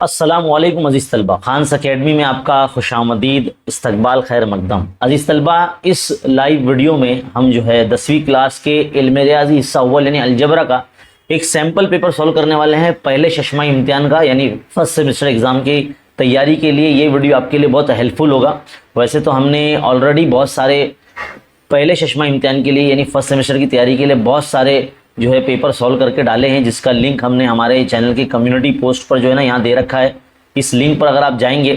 अस्सलाम वालेकुम अज़ीज़ तलबा, खान्स अकेडमी में आपका खुशामदीद, इस्तकबाल खैर मकदम। अज़ीज़ तलबा, इस लाइव वीडियो में हम जो है 10वीं क्लास के इल्म रियाज़ी हिस्सा अव्वल यानी अलजबरा का एक सैम्पल पेपर सॉल्व करने वाले हैं पहले शशमा इम्तिहान का, यानी फर्स्ट सेमेस्टर एग्ज़ाम की तैयारी के लिए ये वीडियो आपके लिए बहुत हेल्पफुल होगा। वैसे तो हमने ऑलरेडी बहुत सारे पहले शशमा इम्तिहान के लिए यानी फर्स्ट सेमेस्टर की तैयारी के लिए बहुत सारे जो है पेपर सॉल्व करके डाले हैं, जिसका लिंक हमने हमारे चैनल की कम्युनिटी पोस्ट पर जो है ना यहाँ दे रखा है। इस लिंक पर अगर आप जाएंगे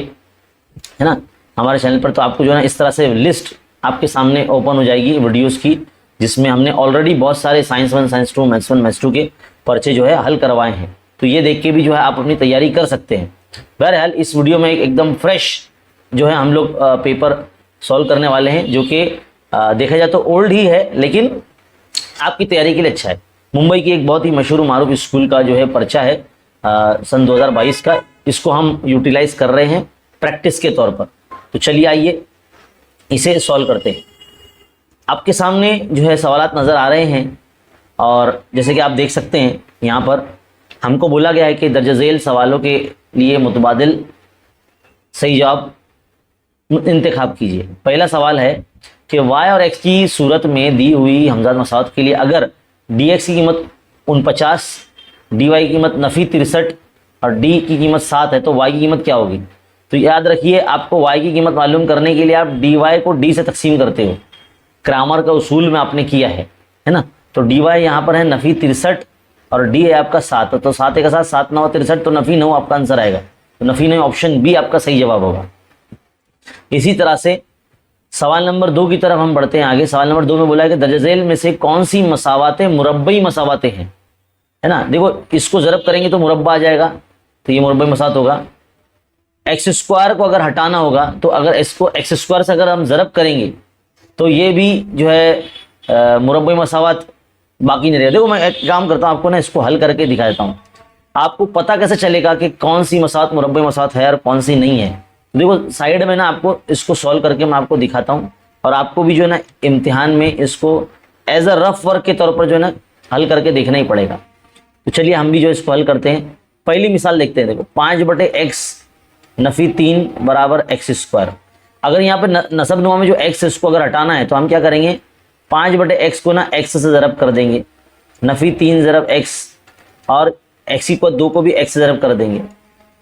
है ना हमारे चैनल पर, तो आपको जो है ना इस तरह से लिस्ट आपके सामने ओपन हो जाएगी वीडियोस की, जिसमें हमने ऑलरेडी बहुत सारे साइंस 1, साइंस 2, मैथ्स 1, मैथ्स 2 के पर्चे जो है हल करवाए हैं। तो ये देख के भी जो है आप अपनी तैयारी कर सकते हैं। बहरहाल इस वीडियो में एकदम फ्रेश जो है हम लोग पेपर सॉल्व करने वाले हैं, जो कि देखा जाए तो ओल्ड ही है लेकिन आपकी तैयारी के लिए अच्छा है। मुंबई की एक बहुत ही मशहूर मारूफ स्कूल का जो है पर्चा है सन 2022 का, इसको हम यूटिलाइज कर रहे हैं प्रैक्टिस के तौर पर। तो चलिए आइए इसे सॉल्व करते हैं। आपके सामने जो है सवालात नज़र आ रहे हैं, और जैसे कि आप देख सकते हैं यहाँ पर हमको बोला गया है कि दर्ज झेल सवालों के लिए मुतबादिल सही जवाब इंतखाब कीजिए। पहला सवाल है कि y और x की सूरत में दी हुई हमजाद मसावत के लिए अगर dx की कीमत 49, dy की कीमत नफ़ी 63 और d की कीमत 7 है, तो y की कीमत क्या होगी। तो याद रखिए, आपको y की कीमत मालूम करने के लिए आप dy को d से तकसीम करते हो। क्रामर का उसूल में आपने किया है ना। तो dy यहाँ पर है नफ़ी 63 और d है आपका 7, तो 7 के साथ 7 9 63, तो नफ़ी 9 आपका आंसर आएगा। तो नफ़ी 9 ऑप्शन बी आपका सही जवाब होगा। इसी तरह से सवाल नंबर 2 की तरफ हम बढ़ते हैं आगे। सवाल नंबर 2 में बोला है कि दर्ज झेल में से कौन सी मसावातें मुरब्बई मसावातें हैं, है ना। देखो, इसको ज़रब करेंगे तो मुरब्बा आ जाएगा, तो ये मुरब्बई मसावत होगा। एक्स स्क्वायर को अगर हटाना होगा, तो अगर इसको एक्स स्क्वायर से अगर हम ज़रब करेंगे तो ये भी जो है मुरब्बई मसावत बाकी नहीं रहेगा। देखो, मैं एक काम करता हूँ, आपको ना इसको हल करके दिखा देता हूँ। आपको पता कैसे चलेगा कि कौन सी मसावत मुरब्बई मसावत है और कौन सी नहीं है। देखो, साइड में ना आपको इसको सॉल्व करके मैं आपको दिखाता हूँ, और आपको भी जो है ना इम्तिहान में इसको एज अ रफ वर्क के तौर पर जो है ना हल करके देखना ही पड़ेगा। तो चलिए हम भी जो इसको हल करते हैं। पहली मिसाल देखते हैं। देखो, 5/x नफ़ी 3 बराबर एक्स स्क्वायर। अगर यहाँ पर नसब नुमा में जो x है इसको अगर हटाना है, तो हम क्या करेंगे, 5/x को ना x से ज़रब कर देंगे, नफ़ी 3 ज़रब x, और x को 2 को भी x से ज़रब कर देंगे।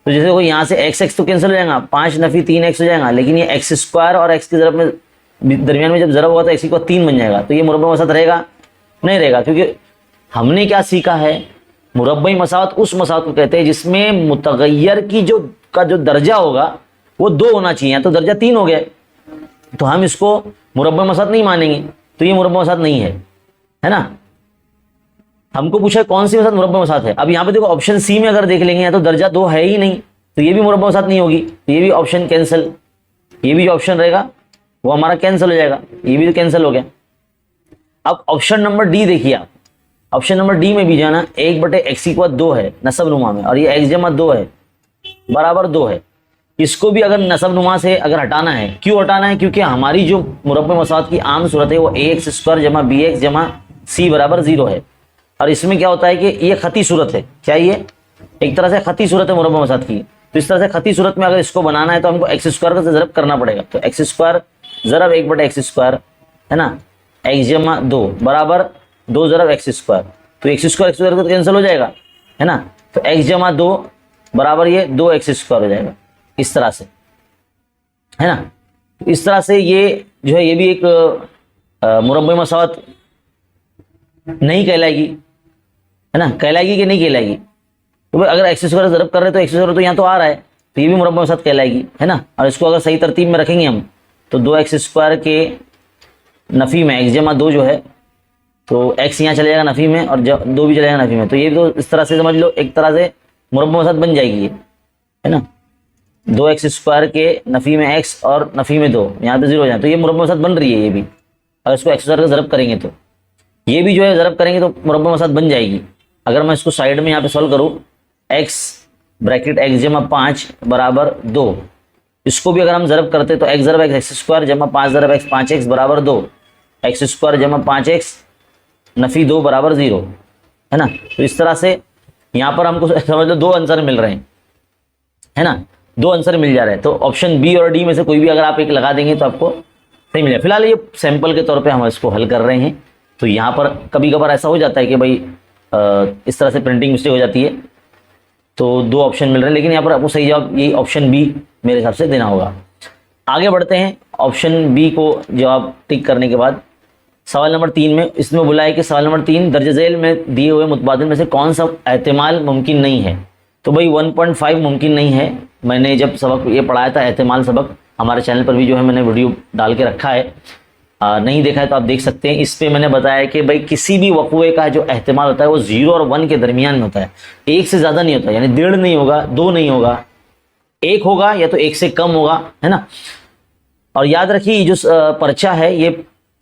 तो जैसे कोई यहाँ से x तो कैंसिल हो जाएगा, 5 नफ़ी 3x हो जाएगा, लेकिन ये एक्स स्क्वायर और x के ज़रब में दरमियान में जब ज़रब होगा तो x को 3 बन जाएगा। तो ये मुरब्बई मसावत रहेगा? नहीं रहेगा, क्योंकि हमने क्या सीखा है, मुरब्बई मसावत उस मसावत को कहते हैं जिसमें मुतगय्यर की जो दर्जा होगा वो 2 होना चाहिए, तो दर्जा 3 हो गया, तो हम इसको मुरब्बई मसावत नहीं मानेंगे। तो ये मुरब्बई मसावत नहीं है ना। हमको पूछा है कौन सी मसावत मुरब्बा मसावत है। अब यहाँ पे देखो, ऑप्शन सी में अगर देख लेंगे तो दर्जा 2 है ही नहीं, तो ये भी मुरब्बा मसावत नहीं होगी, तो ये भी ऑप्शन कैंसिल। ये भी जो ऑप्शन रहेगा वो हमारा कैंसिल हो जाएगा, ये भी तो कैंसिल हो गया। अब ऑप्शन नंबर डी देखिए आप। ऑप्शन नंबर डी में भी जाना 1/x की 2 है नसब नुमा में, और ये x जमा 2 है बराबर 2 है। इसको भी अगर नसब नुमा से अगर हटाना है, क्यों हटाना है, क्योंकि हमारी जो मुरब्बा मसावत की आम सूरत है वो ax स्क्वायर जमा bx जमा c बराबर 0 है। और इसमें क्या होता है कि ये खती सूरत है। क्या ये एक तरह से खती सूरत है मुरब्बा मसावत की। तो इस तरह से खती सूरत में अगर इसको बनाना है तो हमको एक्स स्क्वायर का ज़रब करना पड़ेगा। तो एक्स स्क्वायर ज़रब 1/x स्क्वायर है ना, x जमा 2 बराबर 2 ज़रब एक्स स्क्वायर। तो एक्स स्क्वायर तो कैंसिल हो जाएगा, है ना। तो x जमा 2 बराबर ये 2x स्क्वायर हो जाएगा, इस तरह से, है ना। तो इस तरह से ये जो है ये भी एक मुरब्बई मसावत नहीं कहलाएगी, है ना। कहलाएगी कि नहीं कहलाएगी, तो भाई अगर एक्स स्क्वायर ज़रब कर रहे हैं तो एक्स स्क्वायर तो यहाँ तो आ रहा है, तो ये भी मुरब्बा मसावत कहलाएगी, है ना। और इसको अगर सही तरतीब में रखेंगे हम, तो 2x स्क्वायर के नफ़ी में x जमा 2 जो है, तो x यहाँ चले जाएगा नफ़ी में और 2 भी चले जाएगा नफ़ी में। तो ये भी तो इस तरह से समझ लो, एक तरह से मुरब्बा मसावत बन जाएगी ये, है ना। 2x स्क्वायर के नफ़ी में x और नफ़ी में 2, यहाँ पे 0 हो जाए, तो ये मुरब्बा मसावत बन रही है ये भी। अगर इसको एक्स स्क्वायर का ज़रब करेंगे तो ये भी जो है ज़रब करेंगे तो मुरब्बा मसावत बन जाएगी। अगर मैं इसको साइड में यहाँ पे सॉल्व करूँ, x ब्रैकेट x जमा 5 बराबर 2, इसको भी अगर हम ज़रब करते तो x ज़रब एक्स स्क्वायर जमा 5 ज़रब x 5x बराबर 2, एक्स स्क्वायर जमा 5x नफ़ी 2 बराबर 0, है ना। तो इस तरह से यहाँ पर हमको समझ लो 2 आंसर मिल रहे हैं। है ना, 2 आंसर मिल जा रहे हैं। तो ऑप्शन बी और डी में से कोई भी अगर आप एक लगा देंगे तो आपको सही मिलेगा। फिलहाल ये सैंपल के तौर पे हम इसको हल कर रहे हैं। तो यहाँ पर कभी कभार ऐसा हो जाता है कि भाई इस तरह से प्रिंटिंग मिस्टेक हो जाती है, तो 2 ऑप्शन मिल रहे हैं, लेकिन यहाँ पर आपको सही जवाब यही ऑप्शन बी मेरे हिसाब से देना होगा। आगे बढ़ते हैं। ऑप्शन बी को जवाब टिक करने के बाद सवाल नंबर 3 में इसमें बोला है कि सवाल नंबर 3 दर्ज झेल में दिए हुए मुतबादिल में से कौन सा एहतिमाल मुमकिन नहीं है। तो भाई 1.5 मुमकिन नहीं है। मैंने जब सबक ये पढ़ाया था एहतिमाल सबक, हमारे चैनल पर भी जो है मैंने वीडियो डाल के रखा है, नहीं देखा है तो आप देख सकते हैं। इस पे मैंने बताया कि भाई किसी भी वक़्वे का जो एहतिमाल होता है वो 0 और 1 के दरमियान में होता है, 1 से ज़्यादा नहीं होता, यानी 1.5 नहीं होगा, 2 नहीं होगा, 1 होगा या तो 1 से कम होगा, है ना। और याद रखिए जो पर्चा है ये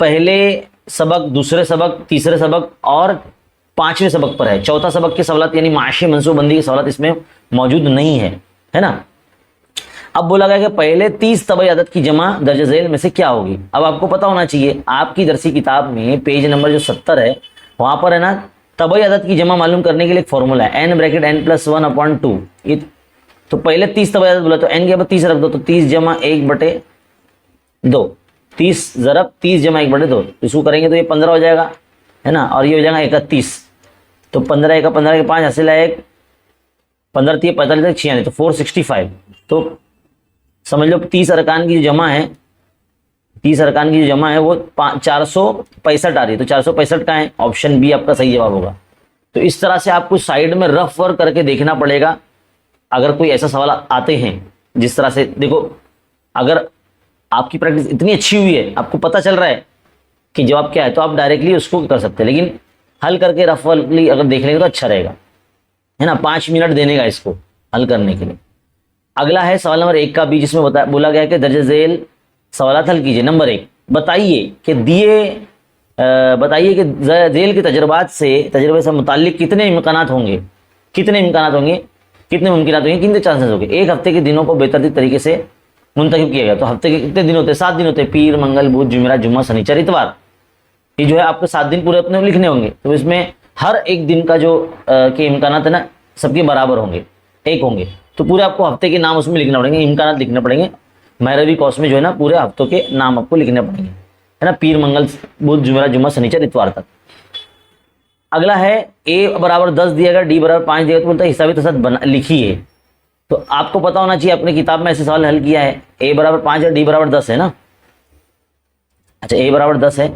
पहले सबक, दूसरे सबक, तीसरे सबक और 5वें सबक पर है। चौथा सबक के सवाल यानी माशी मनसूबबंदी के सवाल इसमें मौजूद नहीं है ना। अब बोला गया कि पहले 30 तबई अदद की जमा दर्ज झेल में से क्या होगी। अब आपको पता होना चाहिए, आपकी दरसी किताब में पेज नंबर जो 70 है वहां पर है ना, तबई अदद की जमा मालूम करने के लिए एक फॉर्मूला है n/n+1/2। ये तो पहले 30 तबई अदद बोला तो n के बाद 30 रख दो, तो 30 जमा 1/2, 30 ज़रब 30 जमा 1/2, इसको करेंगे तो ये 15 हो जाएगा, है ना। और ये हो जाएगा 31, तो 15 का 15 के 5 हासिल है 1, 15 3 45 46, तो 465। तो समझ लो 30 अरकान की जो जमा है, 30 अरकान की जो जमा है वो 465 आ रही है। तो 465 का है, ऑप्शन बी आपका सही जवाब होगा। तो इस तरह से आपको साइड में रफ वर्क करके देखना पड़ेगा अगर कोई ऐसा सवाल आते हैं। जिस तरह से देखो, अगर आपकी प्रैक्टिस इतनी अच्छी हुई है, आपको पता चल रहा है कि जवाब क्या है, तो आप डायरेक्टली उसको कर सकते हैं, लेकिन हल करके रफ वर्कली अगर देख लेंगे तो अच्छा रहेगा, है ना। 5 मिनट देने का इसको हल करने के लिए। अगला है सवाल नंबर 1 का बी, जिसमें बोला गया कि दर्ज झेल सवाल हल कीजिए। नंबर 1, बताइए कि झेल के तजर्बे से मुताल्लिक कितने इम्कानात होंगे, कितने मुमकिनात होंगे, कितने चांसेस होंगे। 1 हफ्ते के दिनों को बेतरतीब तरीके से मुंतखब किया गया। तो हफ्ते के कितने दिन होते हैं? 7 दिन होते हैं, पीर, मंगल, बुध, जुमेरात, जुम्मा, शनिचर, इतवार। ये जो है आपके 7 दिन पूरे अपने लिखने होंगे। तो इसमें हर एक दिन का जो के इम्कानात है ना, सबके बराबर होंगे, 1 होंगे। तो पूरे आपको हफ्ते के नाम उसमें लिखना पड़ेंगे, इम्कानात लिखने पड़ेंगे। महरवी कौस में जो है ना पूरे हफ्तों के नाम आपको लिखने पड़ेंगे, है ना, पीर, मंगल, बुध, जुमेरात, जुम्मा, शनिचर, इतवार तक। अगला है a बराबर 10 दिया गया, d बराबर 5 दिया गया, तो बोलता है हिसाबी तसद लिखिए। तो आपको पता होना चाहिए, अपने किताब में ऐसे सवाल हल किया है, a बराबर 5 है, d बराबर 10 है ना। अच्छा, a बराबर 10 है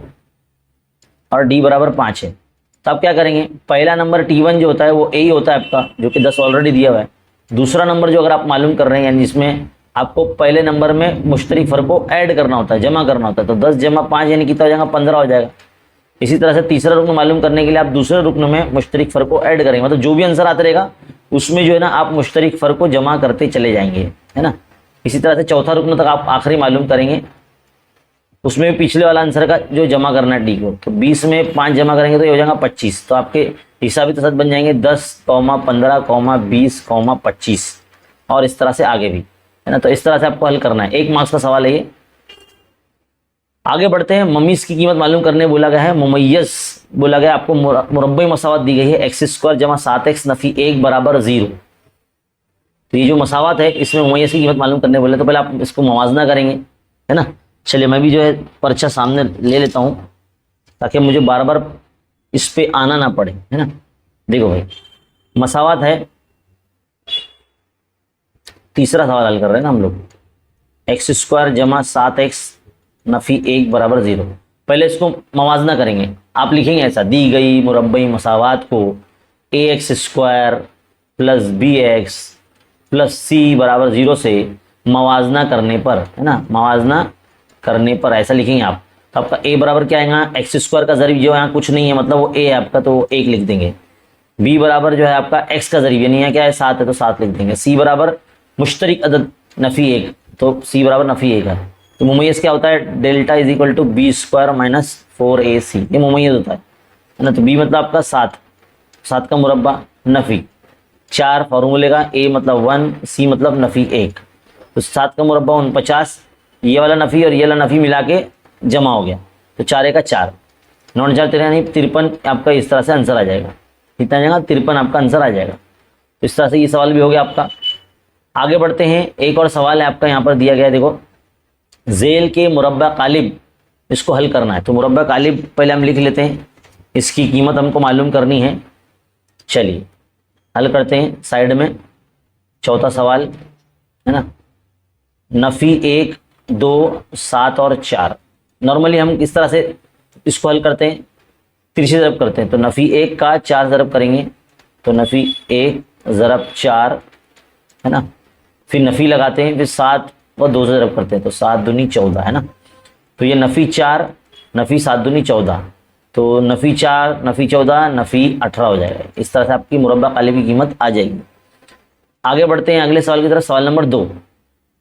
और d बराबर 5 है, तो आप क्या करेंगे, पहला नंबर T1 जो होता है वो a ही होता है आपका, जो कि 10 ऑलरेडी दिया हुआ है। दूसरा नंबर जो अगर आप मालूम कर रहे हैं, यानी जिसमें आपको पहले नंबर में मुश्तरिक फ़र्क को ऐड करना होता है, जमा करना होता है, तो 10 जमा 5 यानी कितना हो जाएगा, 15 हो जाएगा। इसी तरह से तीसरा रुकन मालूम करने के लिए आप दूसरे रुकन में मुश्तरिक फ़र्क को ऐड करेंगे, मतलब जो भी आंसर आता रहेगा उसमें जो है ना आप मुश्तरिक फ़र्क को जमा करते चले जाएंगे, है ना। इसी तरह से चौथा रुकन तक आप आखिरी मालूम करेंगे, उसमें भी पिछले वाला आंसर का जो जमा करना है डी को। तो 20 में 5 जमा करेंगे तो ये हो जाएगा 25। तो आपके हिसाबी तसद बन जाएंगे 10, 15, 20, 25 और इस तरह से आगे भी, है ना। तो इस तरह से आपको हल करना है, 1 मार्क्स का सवाल है ये। आगे बढ़ते हैं। ममीज की कीमत मालूम करने बोला गया है, मुमय्यज बोला गया आपको मुरब्बई मसावत दी गई है, x² जमा 7x नफ़ी 1 बराबर 0। तो ये जो मसावत है इसमें मुमय्यज की कीमत मालूम करने बोले, तो पहले आप इसको मुवाजना करेंगे, है ना। चलिए मैं भी जो है पर्चा सामने ले लेता हूँ ताकि मुझे बार बार इस पे आना ना पड़े, है ना। देखो भाई, मसावत है, तीसरा सवाल हल कर रहे हैं ना हम लोग, x² जमा 7x नफ़ी 1 बराबर 0। पहले इसको मवाजना करेंगे, आप लिखेंगे ऐसा, दी गई मुरब्बई मसावत को ax² plus bx plus c बराबर 0 से मवाजना करने पर, है ना, मवाजना करने पर ऐसा लिखेंगे आप। तो आपका a बराबर क्या आएगा, x² का ज़रिब जो यहाँ कुछ नहीं है, मतलब वो a है आपका, तो वो 1 लिख देंगे। b बराबर जो है आपका x का ज़रिब, यानी यहाँ क्या है 7 है, तो 7 लिख देंगे। c बराबर मुश्तरिक अदद नफ़ी 1, तो c बराबर नफ़ी 1 है। तो मुमय्यज़ क्या होता है, delta is equal to b² minus 4ac, ये मुमय्यज़ होता है ना। तो b मतलब आपका 7 का मुरब्बा, नफ़ी 4 फार्मूले का, a मतलब 1, c मतलब नफ़ी 1, तो 7 का मुरब्बा 49, ये वाला नफ़ी और ये वाला नफ़ी मिला के जमा हो गया, तो 4 का 4, 9 4 13 यानी 53 आपका इस तरह से आंसर आ जाएगा। कितना आ जाएगा, 53 आपका आंसर आ जाएगा। तो इस तरह से ये सवाल भी हो गया आपका। आगे बढ़ते हैं, एक और सवाल है आपका यहाँ पर दिया गया है, देखो जेल के मुरब्बा कालिब, इसको हल करना है। तो मुरब्बा कालिब पहले हम लिख लेते हैं, इसकी कीमत हमको मालूम करनी है। चलिए हल करते हैं साइड में। चौथा सवाल है ना, नफ़ी 1, 2, 7 और 4। नॉर्मली हम किस तरह से इसको हल करते हैं, तिरछे ज़रब करते हैं। तो नफ़ी 1 का 4 ज़रब करेंगे, तो नफ़ी 1 ज़रब 4 है ना, फिर नफ़ी लगाते हैं, फिर 7 और 2 से ज़रब करते हैं, तो 7 दूनी 14 है ना। तो ये नफ़ी 4, नफ़ी 7 दूनी 14, तो नफ़ी 4, नफ़ी 14, नफ़ी 18 हो जाएगा। इस तरह से आपकी मुरब्बा कालिब की कीमत आ जाएगी। आगे बढ़ते हैं अगले सवाल की तरफ। सवाल नंबर 2,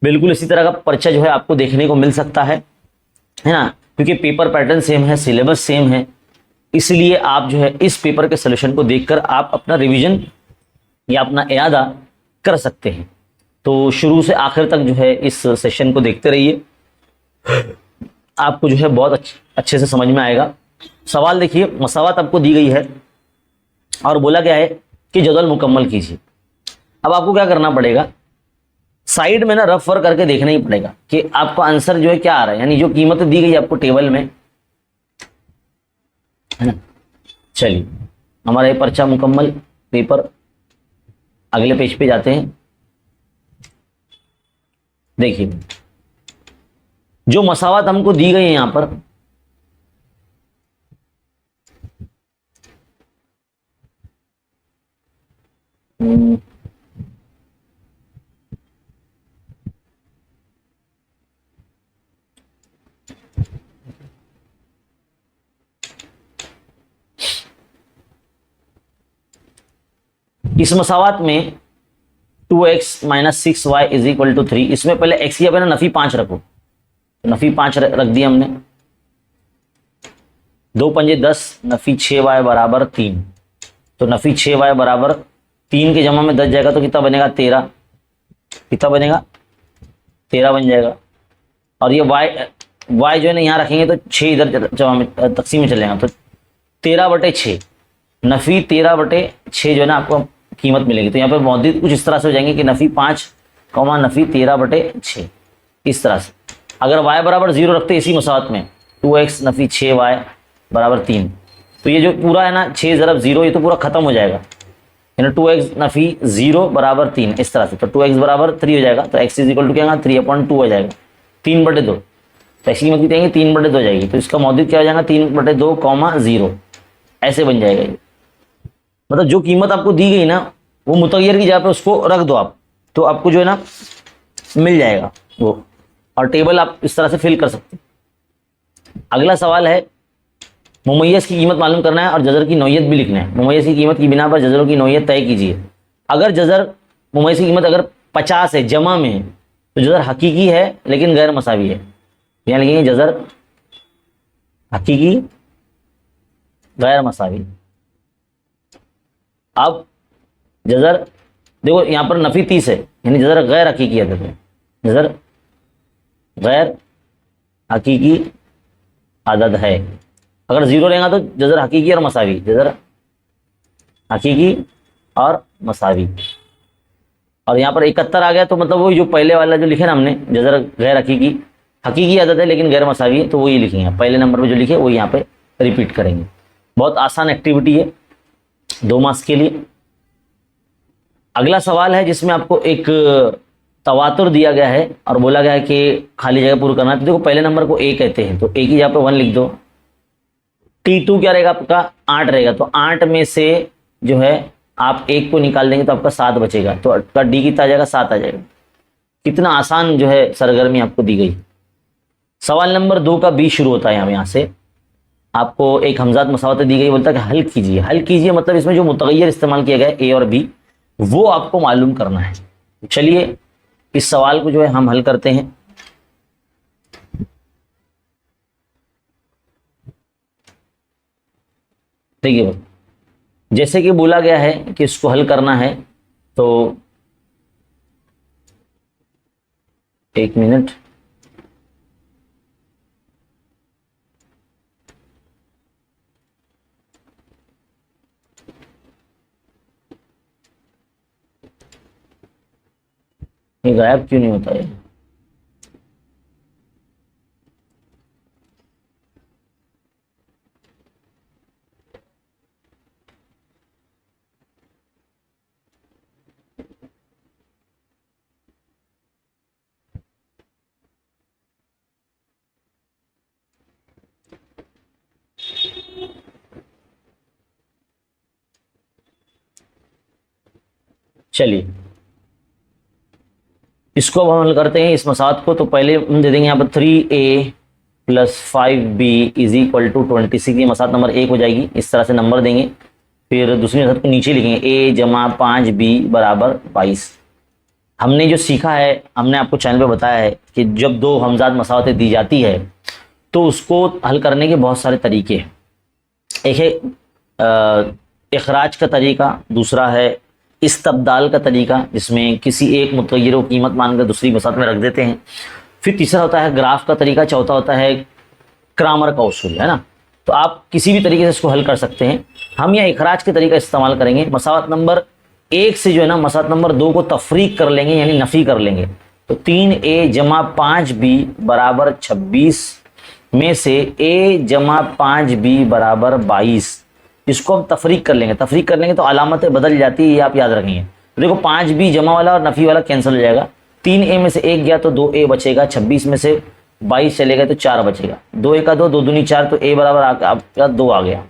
बिल्कुल इसी तरह का पर्चा जो है आपको देखने को मिल सकता है ना, क्योंकि पेपर पैटर्न सेम है, सिलेबस सेम है, इसलिए आप जो है इस पेपर के सोल्यूशन को देखकर आप अपना रिवीजन या अपना इरादा कर सकते हैं। तो शुरू से आखिर तक जो है इस सेशन को देखते रहिए, आपको जो है बहुत अच्छे से समझ में आएगा। सवाल देखिए, मसावत आपको दी गई है और बोला गया है कि जदवल मुकम्मल कीजिए। अब आपको क्या करना पड़ेगा, साइड में ना रफ वर्क करके देखना ही पड़ेगा कि आपका आंसर जो है क्या आ रहा है, यानी जो कीमत दी गई है आपको टेबल में, है ना। चलिए हमारा ये पर्चा मुकम्मल पेपर, अगले पेज पे जाते हैं। देखिए जो मसावत हमको दी गई है यहां पर, इस मसावत में 2x minus 6y is equal to 3, इसमें पहले x की अपना नफी 5 रखो, तो नफी 5 रख दिया हमने, 2 पंजे 10, नफी 6y बराबर 3, तो नफी 6y बराबर 3 के जमा में 10 जाएगा, तो कितना बनेगा 13, कितना बनेगा 13 बन जाएगा। और ये y जो है ना यहाँ रखेंगे तो 6 इधर जमा में तकसीम में चलेगा, तो 13/6, नफी 13/6 जो है ना आपको कीमत मिलेगी। तो यहाँ पे मौजूद कुछ इस तरह से हो जाएंगे कि नफी 5 कौमा नफी 13/6, इस तरह से। अगर y बराबर 0 रखते इसी मसावत में, 2x नफी 6y बराबर 3, तो ये जो पूरा है ना 6 ज़रब 0, ये तो पूरा खत्म हो जाएगा, यानी 2x नफी 0 बराबर 3, इस तरह से। तो 2x बराबर 3 हो जाएगा, तो x इज इक्वल टू क्या होगा 3/2 हो जाएगा, 3/2। तो x की कीमत कितनी आएगी 3/2 हो जाएगी, तो इसका मौजूद क्या हो जाएगा 3/2 कौमा 0, ऐसे बन जाएगा ये। मतलब जो कीमत आपको दी गई ना वो मुतगैर की जगह पे उसको रख दो आप, तो आपको जो है ना मिल जाएगा वो, और टेबल आप इस तरह से फिल कर सकते हैं। अगला सवाल है, मुमय्यज़ की कीमत मालूम करना है और जज़र की नौयत भी लिखना है। मुमय्यज़ की कीमत की बिना पर जज़रों की नौयत तय कीजिए। अगर जज़र मुमय्यज़ की कीमत अगर 50 है, जमा में है, तो जज़र हकीकी है लेकिन गैर मसावी है, यहाँ लिखेंगे जज़र हकीकी गैर मसावी। अब जज़र देखो यहाँ पर नफी 30 है, यानी जज़र गैर हकीकी है, देखो जज़र गैर हकीकी आदद है। अगर 0 रहेगा तो जज़र हकीकी और मसावी, जज़र हकीकी और मसावी। और यहाँ पर 71 आ गया, तो मतलब वही जो पहले वाला जो लिखे ना हमने, जज़र गैर हकीकी, हकीकी आदत है लेकिन गैर मसावी है, तो वही लिखेंगे पहले नंबर पर जो लिखे वही यहाँ पे रिपीट करेंगे। बहुत आसान एक्टिविटी है 2 मार्क्स के लिए। अगला सवाल है जिसमें आपको एक तवातुर दिया गया है और बोला गया है कि खाली जगह पूरी करना है। तो देखो पहले नंबर को ए कहते हैं, तो ए की जगह पे 1 लिख दो। T2 क्या रहेगा आपका 8 रहेगा, तो 8 में से जो है आप 1 को निकाल देंगे तो आपका 7 बचेगा, तो आपका डी कितना आ जाएगा 7 आ जाएगा। कितना आसान जो है सरगर्मी आपको दी गई। सवाल नंबर 2 का बी शुरू होता है यहाँ से, आपको एक हमजात मसावत दी गई, बोलता है कि हल कीजिए। हल कीजिए मतलब इसमें जो मुतगैर इस्तेमाल किया गया है ए और बी, वो आपको मालूम करना है। चलिए इस सवाल को जो है हम हल करते हैं। देखिए जैसे कि बोला गया है कि इसको हल करना है, तो 1 मिनट, ये गायब क्यों नहीं होता है? चलिए इसको अब हम हल करते हैं इस मसात को। तो पहले हम दे देंगे यहाँ पर 3a plus 5b is equal to 26। ये मसात नंबर 1 हो जाएगी। इस तरह से नंबर देंगे, फिर दूसरी मसात को नीचे लिखेंगे a जमा 5b बराबर 22। हमने जो सीखा है, हमने आपको चैनल पे बताया है कि जब दो हमजाद मसावतें दी जाती है तो उसको हल करने के बहुत सारे तरीके हैं। एक है इखराज का तरीका, दूसरा है इस्तब्दाल का तरीका जिसमें किसी एक मुतग़य्यर को कीमत मानकर दूसरी मसात में रख देते हैं, फिर तीसरा होता है ग्राफ का तरीका, चौथा होता है क्रामर का उसूल, है ना। तो आप किसी भी तरीके से इसको हल कर सकते हैं। हम यहाँ इखराज के तरीका इस्तेमाल करेंगे। मसावत नंबर 1 से जो है ना मसावत नंबर 2 को तफरीक कर लेंगे, यानी नफ़ी कर लेंगे। तो 3a जमा 5b बराबर 26 में से a जमा 5b बराबर 22, इसको हम तफरीक कर लेंगे। तफरीक कर लेंगे तो अलामतें बदल जाती है, ये आप याद रखेंगे। तो देखो 5b जमा वाला और नफ़ी वाला कैंसिल हो जाएगा। 3a में से 1 गया तो 2a बचेगा, 26 में से 22 चलेगा तो 4 बचेगा। 2 1 2, 2 दूनी 4, तो a बराबर आपका 2 आ गया।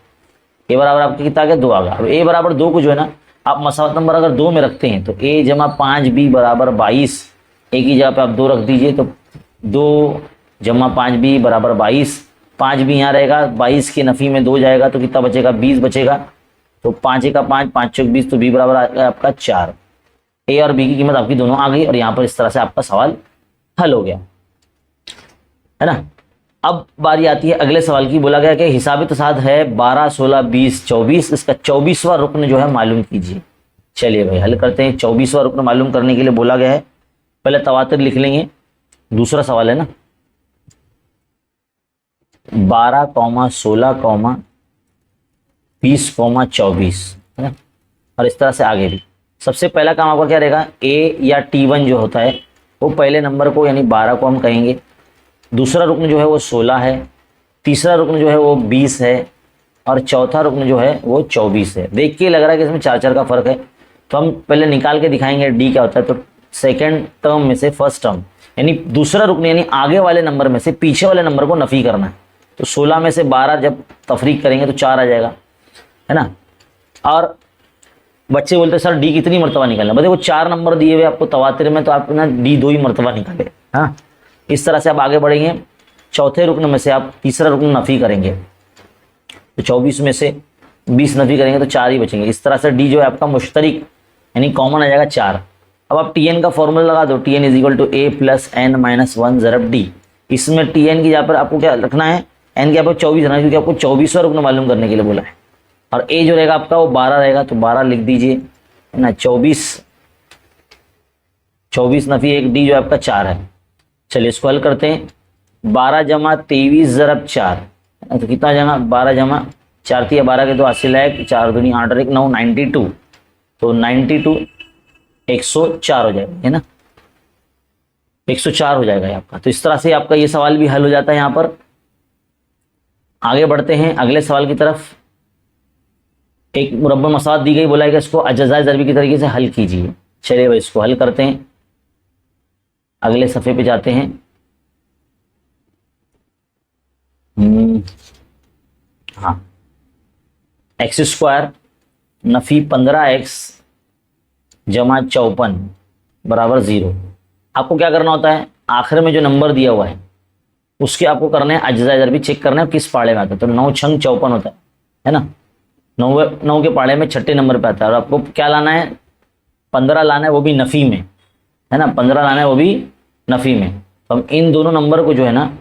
a बराबर आपका कितना आ गया? 2 आ गया। अब a बराबर 2 को जो है ना आप मसावत नंबर अगर 2 में रखते हैं तो a जमा 5b बराबर 22, एक ही जगह पे आप 2 रख दीजिए तो 2 जमा 5b बराबर 22। 5b यहाँ रहेगा, 22 के नफ़ी में 2 जाएगा तो कितना बचेगा? 20 बचेगा। तो 5 1 5, 5 चौक 20, तो b बराबर आ गया आपका 4। a और b की कीमत आपकी दोनों आ गई और यहाँ पर इस तरह से आपका सवाल हल हो गया, है ना। अब बारी आती है अगले सवाल की। बोला गया कि हिसाब तसाद है 12 16 20 24, इसका 24वां रुकन जो है मालूम कीजिए। चलिए भाई हल करते हैं। 24वां रुकन मालूम करने के लिए बोला गया है, पहले तवातिर लिख लेंगे। दूसरा सवाल है ना 12, 16, 20, 24, है ना। और इस तरह से आगे भी। सबसे पहला काम आपका क्या रहेगा? a या t1 जो होता है वो पहले नंबर को यानी 12 को हम कहेंगे। दूसरा रुकन जो है वो 16 है, तीसरा रुकन जो है वो 20 है और चौथा रुकन जो है वो 24 है। देख के लग रहा है कि इसमें 4 का फ़र्क है, तो हम पहले निकाल के दिखाएंगे d क्या होता है। तो सेकेंड टर्म में से फर्स्ट टर्म यानी दूसरा रुकन यानी आगे वाले नंबर में से पीछे वाले नंबर को नफ़ी करना है। तो 16 में से 12 जब तफरीक करेंगे तो 4 आ जाएगा, है ना। और बच्चे बोलते सर डी कितनी मरतबा निकालना? बताइए वो 4 नंबर दिए हुए आपको तवातिर में, तो आप ना डी 2 ही मरतबा निकाले। हाँ, इस तरह से आप आगे बढ़ेंगे। चौथे रुकन में से आप तीसरा रुकन नफ़ी करेंगे तो 24 में से 20 नफ़ी करेंगे तो 4 ही बचेंगे। इस तरह से डी जो है आपका मुश्तरिक यानी कॉमन आ जाएगा 4। अब आप टी एन का फॉर्मूला लगा दो, T N is equal to a plus n minus 1 ज़रब डी। इसमें टी एन की जहाँ पर आपको क्या रखना है? एन के यहाँ पर 24 रखना है क्योंकि आपको 24वां रुकन मालूम करने के लिए बोला है। और ए जो रहेगा आपका वो 12 रहेगा, तो 12 लिख दीजिए, है ना। 24 नफ़ी 1 डी जो आपका 4 है। चलिए इसको हल करते हैं। 12 जमा 23 ज़रब 4, तो कितना जमा? 12 जमा 4 थी 12 के तो हासिल है 4 दूनी 8 और 1 9, 92। तो 92 104 हो जाएगा, है ना। 104 हो जाएगा आपका। तो इस तरह से आपका ये सवाल भी हल हो जाता है। यहाँ पर आगे बढ़ते हैं अगले सवाल की तरफ। एक मुरब्बा मसावत दी गई, बोला है कि इसको अजज़ाए ज़रबी की तरीके से हल कीजिए। चलिए भाई इसको हल करते हैं। अगले सफ़े पे जाते हैं। हाँ, एक्स स्क्वायर नफ़ी 15x जमा 54 बराबर 0। आपको क्या करना होता है? आखिर में जो नंबर दिया हुआ है उसके आपको करना है अजज़ाए ज़रबी चेक करना है किस पाड़े में आता है। तो 9 छंग 54 होता है ना। 9 के पाड़े में छठे नंबर पे आता है। और आपको क्या लाना है? 15 लाना है, वो भी नफ़ी में, है ना। 15 लाना है वो भी नफ़ी में। तो हम इन दोनों नंबर को जो है ना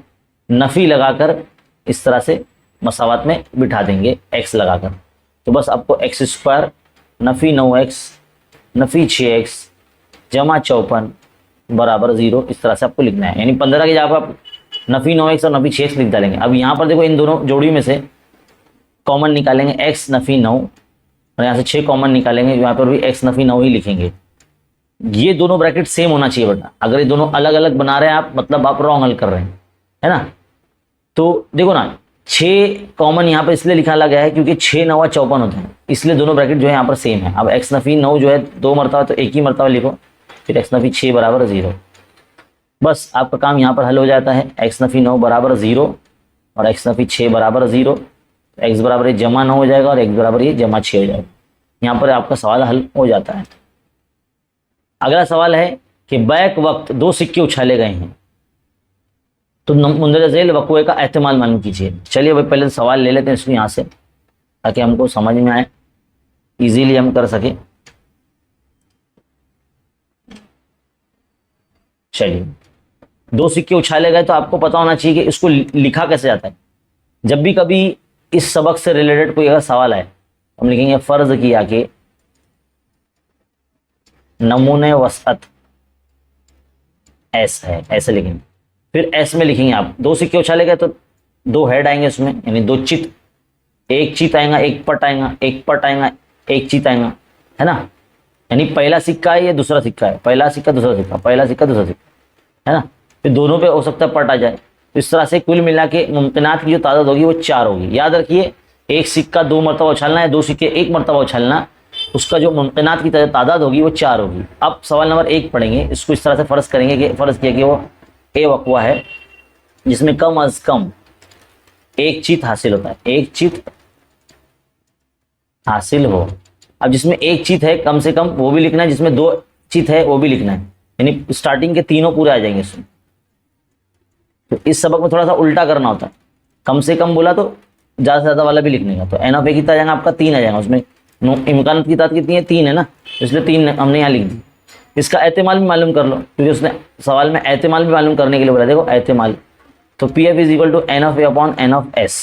नफ़ी लगाकर इस तरह से मसावत में बिठा देंगे x लगाकर। तो बस आपको एक्स स्क्वायर नफ़ी 9x नफ़ी 6x जमा 54 बराबर 0 इस तरह से आपको लिखना है। यानी 15 की जगह पर आप नफ़ी 9x और नफ़ी 6x लिख डालेंगे। अब यहाँ पर देखो इन दोनों जोड़ी में से कॉमन निकालेंगे x नफ़ी 9 और यहाँ से 6 कॉमन निकालेंगे, यहाँ पर भी x नफ़ी 9 ही लिखेंगे। ये दोनों ब्रैकेट सेम होना चाहिए बेटा। अगर ये दोनों अलग अलग बना रहे हैं आप, मतलब आप रॉन्ग हल कर रहे हैं, है ना। तो देखो ना, 6 कॉमन यहाँ पर इसलिए लिखा गया है क्योंकि 6 9 54 होते हैं, इसलिए दोनों ब्रैकेट जो है यहाँ पर सेम है। अब एक्स नफी 9 जो है 2 मरतबा, तो एक ही मरतबा लिखो, फिर एक्स नफी 6 बराबर 0। बस आपका काम यहाँ पर हल हो जाता है। एक्स नफी 9 बराबर 0 और एक्स नफी 6 बराबर 0, तो एक्स बराबर ये जमा 9 हो जाएगा और एक्स बराबर ये जमा 6 हो जाएगा। यहाँ पर आपका सवाल हल हो जाता है। अगला सवाल है कि बैक वक्त 2 सिक्के उछाले गए हैं, तो मुंदरज झेल वक़्वे का एहतमाल मालूम कीजिए। चलिए भाई पहले सवाल ले लेते हैं इसको यहाँ से, ताकि हमको समझ में आए, इजीली हम कर सके। चलिए 2 सिक्के उछाले गए, तो आपको पता होना चाहिए कि इसको लिखा कैसे जाता है। जब भी कभी इस सबक से रिलेटेड कोई अगर सवाल आए, हम लिखेंगे फर्ज किया कि नमूने वसअत एस है, ऐसे लिखेंगे। फिर एस में लिखेंगे आप 2 सिक्के उछाले गए, तो 2 हेड आएंगे उसमें, यानी 2 चित, एक चित आएगा, एक पट आएगा, एक पट आएगा, एक चित आएगा, है ना। यानी पहला सिक्का है, ये दूसरा सिक्का है, पहला सिक्का दूसरा सिक्का, पहला सिक्का दूसरा सिक्का, है ना। फिर दोनों पे हो सकता है पट आ जाए। तो इस तरह से कुल मिला के मुमकिनात की जो तादाद होगी वो 4 होगी। याद रखिए, एक सिक्का 2 मरतबा उछालना है, 2 सिक्के 1 मरतबा उछालना, उसका जो मुमकिनात की तादाद होगी वो 4 होगी। अब सवाल नंबर 1 पढ़ेंगे, इसको इस तरह से फ़र्ज़ करेंगे कि फ़र्ज़ किया कि वो ए वक़्वा है जिसमें कम अज़ कम एक चित हासिल होता है, एक चित हासिल हो। अब जिसमें एक चित है कम से कम वो भी लिखना है, जिसमें 2 चित है वो भी लिखना है, यानी स्टार्टिंग के तीनों पूरे आ जाएंगे इसमें। तो इस सबक में थोड़ा सा उल्टा करना होता है, कम से कम बोला तो ज़्यादा से ज़्यादा वाला भी लिखने का। तो एन ऑफ ए कितना आ जाएगा आपका 3 आ जाएगा, उसमें इम्कान की तादाद कितनी है 3 है ना, इसलिए 3 हमने यहाँ लिख दी। इसका एहतमाल भी मालूम कर लो, क्योंकि उसने सवाल में एहतमाल भी मालूम करने के लिए बोला। देखो एहतमाल, तो P F is equal to N of A upon N of S.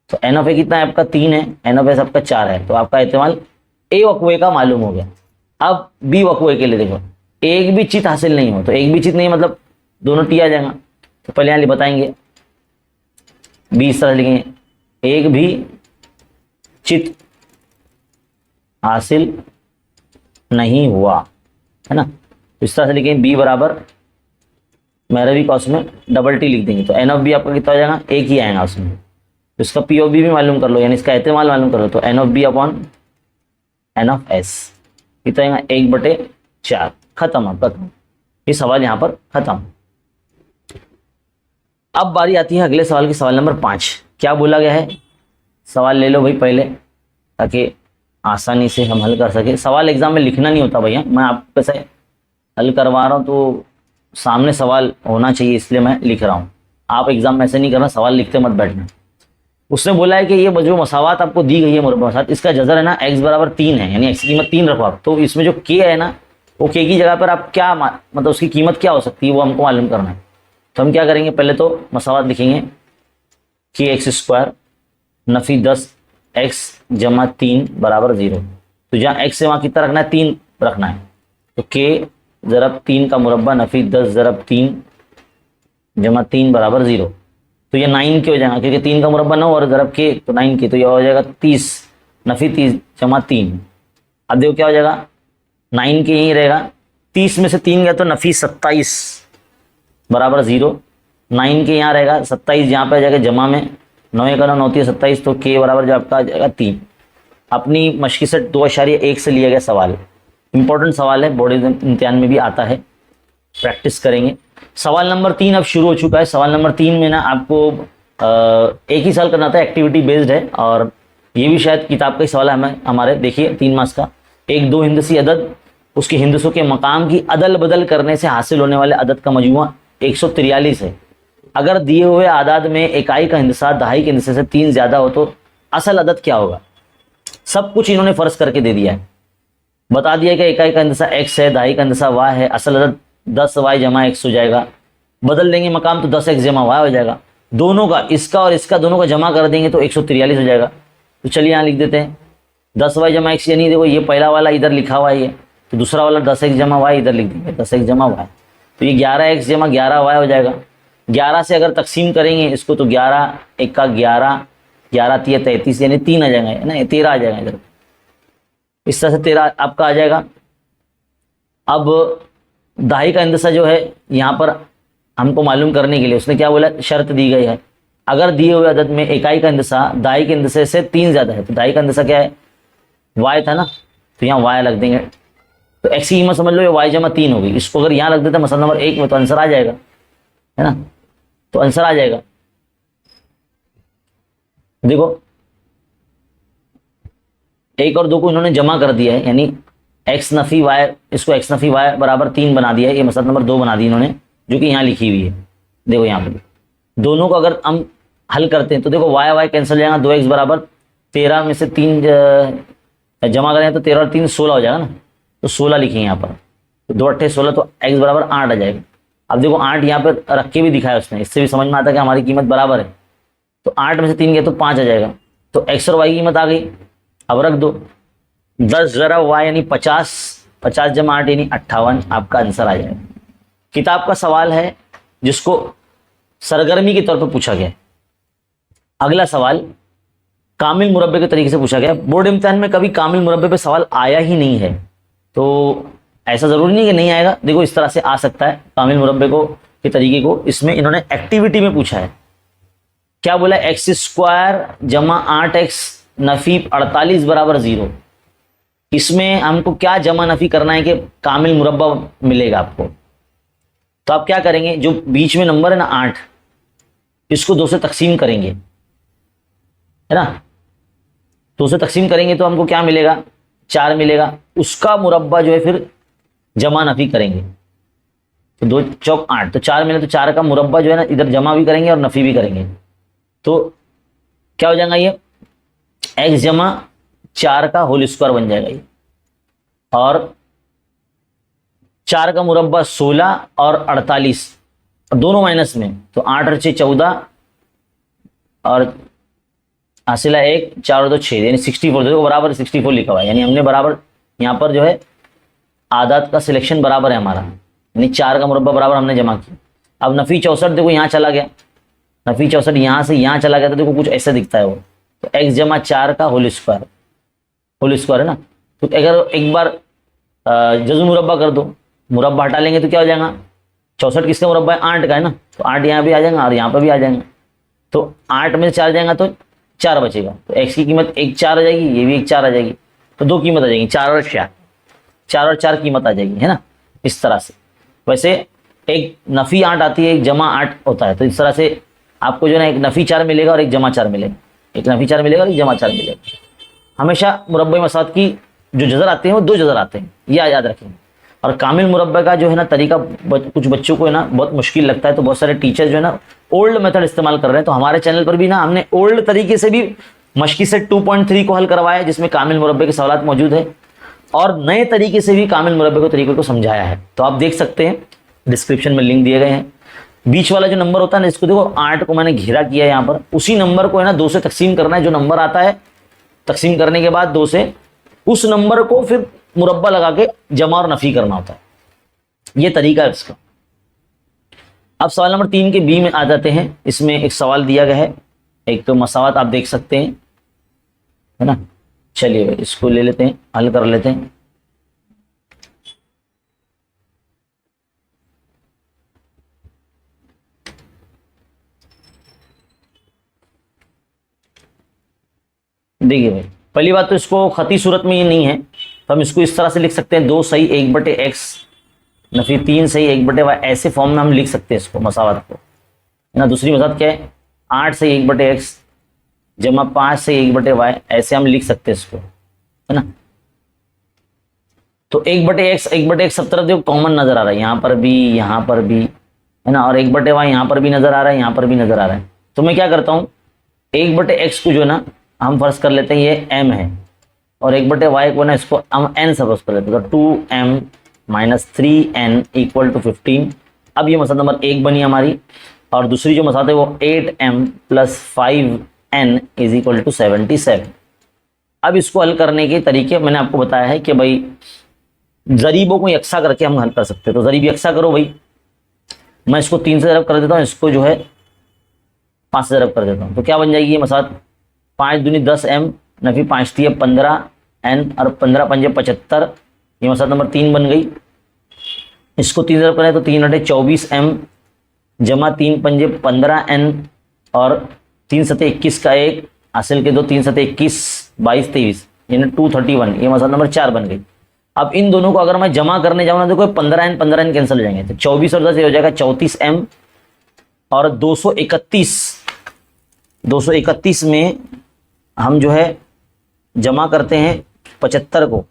तो एन ऑफ ए कितना है आपका 3 है, एन ऑफ एस आपका 4 है, तो आपका एहतमाल ए वक़्वे का मालूम हो गया। अब बी वक़्वे के लिए देखो, एक भी चित हासिल नहीं हो, तो एक भी चित नहीं मतलब दोनों टी आ जाएगा। तो पहले यहाँ बताएंगे, बी इस तरह लिखेंगे, एक भी चित हासिल नहीं हुआ, है ना। तो इस तरह से लिखेंगे बी बराबर मेहरबी का उसमें डबल टी लिख देंगे, तो एन ऑफ बी आपका कितना हो जाएगा, एक ही आएगा उसमें। तो इसका पी ऑफ बी भी मालूम कर लो, यानी इसका एहतमाल मालूम कर लो। तो N of B upon N of S कितना आएगा, 1/4। खत्म, आपका खत्म, ये सवाल यहाँ पर खत्म। अब बारी आती है अगले सवाल की, सवाल नंबर 5। क्या बोला गया है, सवाल ले लो भाई पहले, ताकि आसानी से हम हल कर सके। सवाल एग्जाम में लिखना नहीं होता भैया, मैं आपके से हल करवा रहा हूँ, तो सामने सवाल होना चाहिए, इसलिए मैं लिख रहा हूँ। आप एग्जाम में ऐसे नहीं करना, सवाल लिखते मत बैठना। उसने बोला है कि ये जो मसावात आपको दी गई है मुरब्बा साथ, इसका जज़र है ना x बराबर 3 है, यानी x की कीमत 3 रखो आप। तो इसमें जो k है ना, वो k की जगह पर आप क्या मतलब उसकी कीमत क्या हो सकती है वो हमको मालूम करना है। तो हम क्या करेंगे, पहले तो मसावात लिखेंगे कि x² नफ़ी 10x जमा 3 बराबर 0। तो जहाँ x से वहाँ कितना रखना है, 3 रखना है। तो k ज़रब 3 का मुरब्बा नफ़ी 10 ज़रब 3 जमा 3 बराबर 0। तो ये 9 के हो जाएगा, क्योंकि 3 का मुरब्बा 9 और ज़रब के तो 9 के, तो यह हो जाएगा 30 नफ़ी 30 जमा 3। अब देखो क्या हो जाएगा, 9 के यहीं रहेगा, 30 में से 3 गया तो नफ़ी 27 बराबर 0। 9 के यहाँ रहेगा 27, यहाँ पे आ जाएगा जमा में, 9 का 9 9 27, तो के बराबर जो आपका आ जाएगा 3। अपनी मशक़ी से 2.1 से लिया गया सवाल, इंपॉर्टेंट सवाल है, बोर्ड इम्तिहान में भी आता है, प्रैक्टिस करेंगे। सवाल नंबर 3 अब शुरू हो चुका है। सवाल नंबर 3 में ना आपको एक ही साल करना था, एक्टिविटी बेस्ड है, और ये भी शायद किताब का ही सवाल है हमें हमारे। देखिए 3 मार्क्स का, एक 2 हिंदसी अदद, उसके हिंदसों के मकाम की अदल बदल करने से हासिल होने वाले अदद का मजमुआ 143 है। अगर दिए हुए आदाद में इकाई का हिंदसा दहाई के हिंदसे से 3 ज़्यादा हो तो असल अदद क्या होगा। सब कुछ इन्होंने फ़र्ज करके दे दिया है, बता दिया कि इकाई का हिंदसा x है, दहाई का हिंदसा y है, असल अदद 10y जमा x हो जाएगा। बदल देंगे मकाम तो 10x जमा y हो जाएगा। दोनों का, इसका और इसका दोनों का जमा कर देंगे तो 143 हो जाएगा। तो चलिए यहाँ लिख देते हैं 10y जमा x, यानी देखो ये पहला वाला इधर लिखा हुआ है, ये तो दूसरा वाला 10x जमा y इधर लिख देंगे, 10x जमा y, तो ये 11x जमा 11y हो जाएगा। 11 से अगर तकसीम करेंगे इसको तो 11 1 का 11, 11 3 33, यानी 3 आ जाएगा, है ना, 13 आ जाएगा इधर। इस तरह से 13 आपका आ जाएगा। अब दाई का अंदसा जो है यहाँ पर हमको मालूम करने के लिए उसने क्या बोला, शर्त दी गई है, अगर दिए हुए अदद में इकाई का अंदसा दाई के अंदसे से 3 ज़्यादा है, तो दाई का अंदसा क्या है, वाई था ना, तो यहाँ वाई लग देंगे। तो एक्स की कीमत समझ लो ये वाई जमा 3 होगी। इसको अगर यहाँ रख देते मसला नंबर 1 में तो आंसर आ जाएगा, है ना, तो आंसर आ जाएगा। देखो 1 और 2 को इन्होंने जमा कर दिया है, यानी एक्स नफी वाई, इसको एक्स नफी वाई बराबर 3 बना दिया है, ये मसला नंबर 2 बना दी इन्होंने, जो कि यहाँ लिखी हुई है। देखो यहाँ पर दोनों को अगर हम हल करते हैं तो देखो वाई वाई कैंसिल हो जाएगा, 2x बराबर 13 में से 3 जमा करें तो 13 और 3 16 हो जाएगा ना, तो 16 लिखेंगे यहाँ पर, तो 2 अट्ठे 16, तो x बराबर 8 आ जाएगा। अब देखो 8 यहाँ पर रख के भी दिखाया उसने, इससे भी समझ में आता है कि हमारी कीमत बराबर है, तो 8 में से 3 गए तो 5 आ जाएगा, तो x और y की कीमत आ गई। अब रख दो 10 ज़रा y यानी 50, 50 जमा 8 यानी 58, आपका आंसर आ जाएगा। किताब का सवाल है जिसको सरगर्मी के तौर पर पूछा गया। अगला सवाल कामिल मुरब्बे के तरीके से पूछा गया। बोर्ड इम्तिहान में कभी कामिल मुरब्बे पे सवाल आया ही नहीं है, तो ऐसा जरूरी नहीं कि नहीं आएगा, देखो इस तरह से आ सकता है कामिल मुरब्बे को के तरीके को। इसमें इन्होंने एक्टिविटी में पूछा है, क्या बोला, एक्स स्क्वायर जमा 8x नफी 48 बराबर 0। इसमें हमको क्या जमा नफी करना है कि कामिल मुरब्बा मिलेगा आपको। तो आप क्या करेंगे, जो बीच में नंबर है ना 8, इसको 2 से तकसीम करेंगे, है ना, 2 से तकसीम करेंगे तो हमको क्या मिलेगा, 4 मिलेगा। उसका मुरब्बा जो है फिर जमा नफी करेंगे, तो 2 चौक 8, तो 4 मिले, तो 4 का मुरब्बा जो है ना इधर जमा भी करेंगे और नफी भी करेंगे, तो क्या हो जाएगा, ये x जमा 4 का होल स्क्वायर बन जाएगा ये, और 4 का मुरब्बा 16 और 48, दोनों माइनस में, तो 8 और 6 14 और हासिला 1, 4 और 2 6, यानी 64, देखो बराबर 64 लिखा हुआ है, यानी हमने बराबर यहाँ पर जो है आदात का सिलेक्शन बराबर है हमारा, यानी 4 का मुरब्बा बराबर हमने जमा किया। अब नफी 64 देखो यहाँ चला गया, नफी 64 यहाँ से यहाँ चला गया, तो देखो कुछ ऐसा दिखता है वो, तो x जमा 4 का होल स्क्वायर है ना। तो अगर एक बार जज़्ब मुरब्बा कर दो, मुरब्बा हटा लेंगे तो क्या हो जाएगा, 64 किसका मुरब्बा है, 8 का है ना, तो 8 यहाँ भी आ जाएगा और यहाँ पर भी आ जाएगा, तो 8 में 4 जाएगा तो 4 बचेगा, तो x की कीमत 1 4 आ जाएगी, ये भी 1 4 आ जाएगी, तो 2 कीमत आ जाएगी, 4 और 4, 4 और 4 कीमत आ जाएगी, है ना, इस तरह से। वैसे एक नफ़ी 8 आती है, एक जमा 8 होता है, तो इस तरह से आपको जो है ना एक नफ़ी 4 मिलेगा और एक जमा 4 मिलेगा, एक नफ़ी 4 मिलेगा और एक जमा 4 मिलेगा। हमेशा मुरब्बे मसाद की जो जज़र आते हैं वो 2 जज़र आते हैं, यह याद रखें। और कामिल मुरब्बे का जो है ना तरीका कुछ बच्चों को है ना बहुत मुश्किल लगता है, तो बहुत सारे टीचर जो है ना ओल्ड मेथड इस्तेमाल कर रहे हैं, तो हमारे चैनल पर भी ना हमने ओल्ड तरीके से भी मश्की सेट 2.3 को हल करवाया है, जिसमें कामिल मुरब्बे के सवाल मौजूद है, और नए तरीके से भी कामिल मुरब्बे के तरीके को समझाया है, तो आप देख सकते हैं, डिस्क्रिप्शन में लिंक दिए गए हैं। बीच वाला जो नंबर होता है ना, इसको देखो 8 को मैंने घेरा किया है यहाँ पर, उसी नंबर को है ना 2 से तकसीम करना है, जो नंबर आता है तकसीम करने के बाद 2 से उस नंबर को फिर मुरब्बा लगा के जमा और नफी करना होता है, ये तरीका है इसका। अब सवाल नंबर 3 के बी में आ जाते हैं। इसमें एक सवाल दिया गया है, एक तो मसावत आप देख सकते हैं, है ना, चलिए भाई इसको ले लेते हैं, हल कर लेते हैं। देखिए भाई, पहली बात तो इसको खती सूरत में ये नहीं है, तो हम इसको इस तरह से लिख सकते हैं, 2 सही 1/x नफी 3 सही 1/y, ऐसे फॉर्म में हम लिख सकते हैं इसको मसावत को, ना। दूसरी मसावत क्या है, 8 सही 1/x जमा 5 सही 1/y, ऐसे हम लिख सकते हैं इसको, है ना। तो 1/x सब तरफ देखो कॉमन नजर आ रहा है, यहाँ पर भी है ना, और 1/y यहाँ पर भी नजर आ रहा है, यहाँ पर भी नजर आ रहा है। तो मैं क्या करता हूँ, 1/x को जो है ना हम फर्ज कर लेते हैं ये m है, और 1/y को ना इसको हम n सपोज कर लेते हैं, तो 2m - 3n = 15। अब ये मसला नंबर 1 बनी हमारी, और दूसरी जो मसला है वो 8m + 5n = 77। अब इसको हल करने के तरीके मैंने आपको बताया है कि भाई ज़रीबों को यकसा करके हम हल कर सकते हैं, तो ज़रीब यकसा करो भाई, मैं इसको 3 से ज़रब कर देता हूँ, इसको जो है 5 से ज़रब कर देता हूँ, तो क्या बन जाएगी ये मसाल, 5 दूनी 10m नफी 5 3 15n और 15 5 75, ये मसाल नंबर 3 बन गई। इसको 3 ज़रब करें तो 3×24m जमा 3 पंजे 15n और 3 सते 21 का 1 हासिल के 2 3 सते 21 22 23 यानी 231। ये मसला नंबर 4 बन गई। अब इन दोनों को अगर मैं जमा करने जाऊँ ना तो कोई 15n कैंसिल हो जाएंगे, तो 24 और 10 हो जाएगा 34m और 231 में हम जो है जमा करते हैं 75 को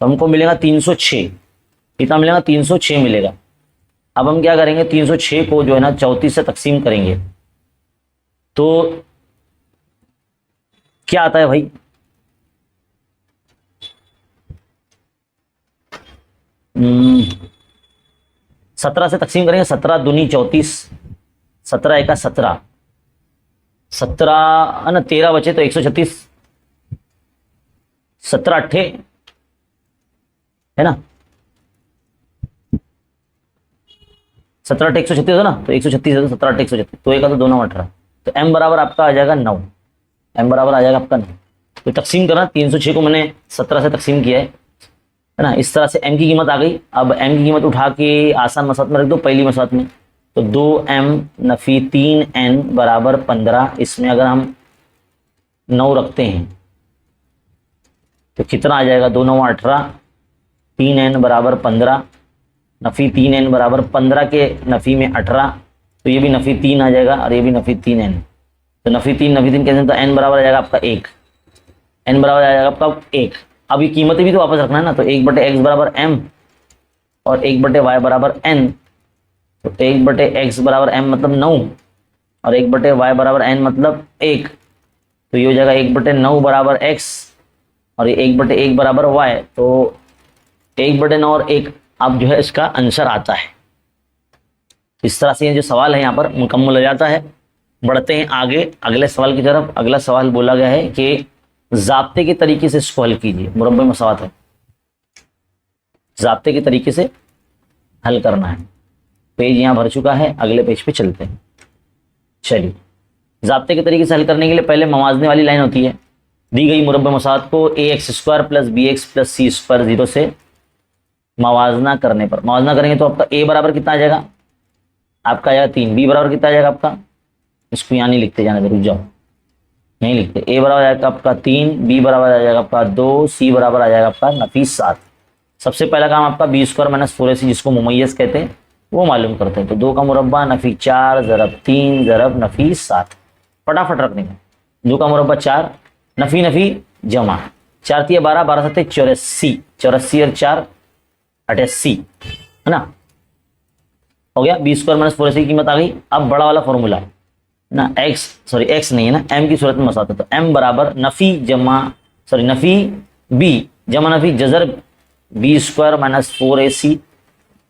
तो हमको मिलेगा 306। कितना मिलेगा? 306 मिलेगा। अब हम क्या करेंगे, 306 को जो है ना 34 से तकसीम करेंगे तो क्या आता है भाई? 17 से तकसीम करेंगे, 17 दूनी 34, 17 एका 17, 17 है ना, 13 बचे तो 136, 17 अट्ठे है ना, 17 अट्ठे 136 है ना, तो 136 है तो 17 अट्ठे 136, तो एक का तो 2 9 18, तो m बराबर आपका आ जाएगा 9। m बराबर आ जाएगा आपका 9। तो तकसीम करना, 306 को मैंने 17 से तकसीम किया है ना, इस तरह से m की कीमत आ गई। अब m की कीमत उठा के आसान मसौत में रख दो, पहली मसौत में, तो 2m नफी 3n बराबर 15। इसमें अगर हम 9 रखते हैं तो कितना आ जाएगा? 2 9 18, 3n बराबर 15, नफी 3n बराबर 15 के नफी में 18, तो ये भी नफी 3 आ जाएगा और ये भी नफी 3n, तो नफी 3 कैसे, तो n बराबर आ जाएगा आपका 1, n बराबर आ जाएगा आपका 1। अब ये कीमतें भी तो वापस रखना है ना, तो 1/x बराबर m और 1/y बराबर n, तो 1/x बराबर m मतलब 9 और 1/y बराबर n मतलब 1, तो ये हो जाएगा 1/9 बराबर x और ये 1/1 बराबर y, तो 1/9 और 1 अब जो है इसका आंसर आता है। इस तरह से ये जो सवाल है यहाँ पर मुकम्मल हो जाता है। बढ़ते हैं आगे अगले सवाल की तरफ। अगला सवाल बोला गया है कि ज़ाब्ते के तरीके से इसको हल कीजिए। मुरब्बे मसावत है, ज़ाब्ते के तरीके से हल करना है। पेज यहाँ भर चुका है, अगले पेज पे चलते हैं। चलिए, ज़ाब्ते के तरीके से हल करने के लिए पहले मवाजने वाली लाइन होती है। दी गई मुरब्बे मसावत को ax² plus bx plus c² 0 से मवाजना करने पर, मवाजना करेंगे तो आपका a बराबर कितना आ जाएगा? आपका आ जाएगा 3। b बराबर कितना आ जाएगा आपका? इसको यहाँ नहीं लिखते, जाना रुक जाओ, नहीं लिखते। a बराबर आ जाएगा आपका 3, b बराबर आ जाएगा आपका 2, c बराबर आ जाएगा आपका नफी 7। सबसे पहला काम आपका b² माइनस 4ac जिसको मुमय्यज़ कहते हैं वो मालूम करते हैं। तो 2 का मुरब्बा नफी 4 ज़रब 3 ज़रब नफी 7, फटाफट रखने का। 2 का मुरब्बा 4, नफी नफी जमा 4 3 12, 12 7 84, 84 और 4 88 है ना, हो गया। b² माइनस 4ac की कीमत आ गई। अब बड़ा वाला फॉर्मूला ना, x नहीं है ना, m की सूरत में मसाता, तो m बराबर नफी b जमा Nafi Jhajjar b² minus 4ac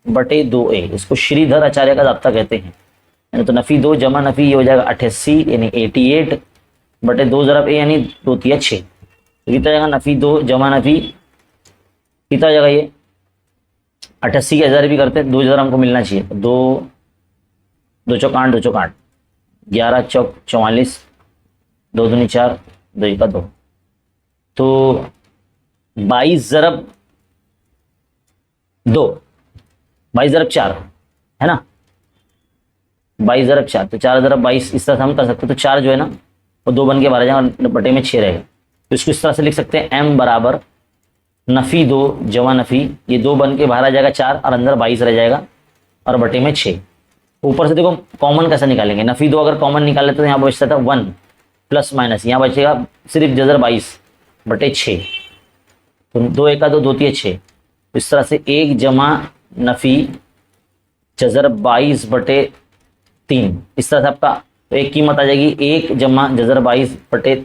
बटे 2a। इसको श्रीधर आचार्य का ज़ाब्ता कहते हैं। यानी तो नफी 2 जमा नफी ये हो जाएगा 88 यानी 88 बटे 2 ज़रब a यानी 2 3 6, तो कितना जाएगा? नफी 2 जमा नफी कितना हो जाएगा? ये 88 के हज़ार भी करते हैं, 2 हज़ार हमको मिलना चाहिए। 2 2 चौक 8, 2 चौक 8, 11 चौक 44, 2 दूनी 4, 2 एका 2, तो 22 ज़रब 2, 22 ज़रब 4 है ना, 22 ज़रब 4, तो 4 ज़रब 22 इस तरह से हम कर सकते हैं। तो 4 जो है ना वो 2 बन के बाहर जाएगा, बटे में 6 रहेगा। तो इसको इस तरह से लिख सकते हैं, m बराबर नफी 2 जमा नफी, ये 2 बन के बाहर आ जाएगा 4 और अंदर 22 रह जाएगा और बटे में 6। ऊपर से देखो कॉमन कैसे निकालेंगे, नफी 2 अगर कॉमन निकाले तो यहाँ बचता था 1 प्लस माइनस, यहाँ बचेगा सिर्फ जजर 22 बटे 6, तो 2 एका 2, 2 3 6, इस तरह से 1 जमा नफी जजर 22 बटे 3, इस तरह से आपका तो एक कीमत आ जाएगी 1 जमा जजर 22 बटे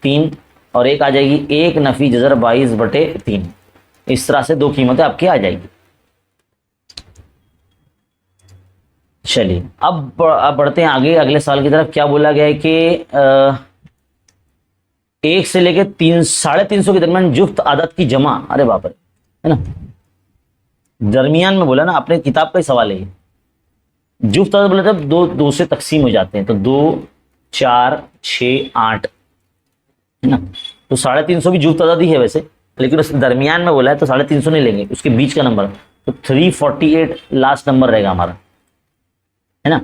3 और एक आ जाएगी 1 नफी जजर 22 बटे 3। इस तरह से 2 कीमतें आपकी आ जाएगी। चलिए अब बढ़ते हैं आगे अगले सवाल की तरफ। क्या बोला गया है कि 1 से लेकर 350 के दरमियान जुफ्त आदत की जमा, अरे बाप रे, है ना, दरमियान में बोला ना, अपने किताब का ही सवाल है। जुफ्त आदत बोला जब 2 से तकसीम हो जाते हैं, तो 2 4 6 8 है ना, तो 350 भी जुफ्त आदत ही है वैसे, लेकिन उस दरमियान में बोला है तो 350 नहीं लेंगे, उसके बीच का नंबर तो 348 लास्ट नंबर रहेगा हमारा, है ना,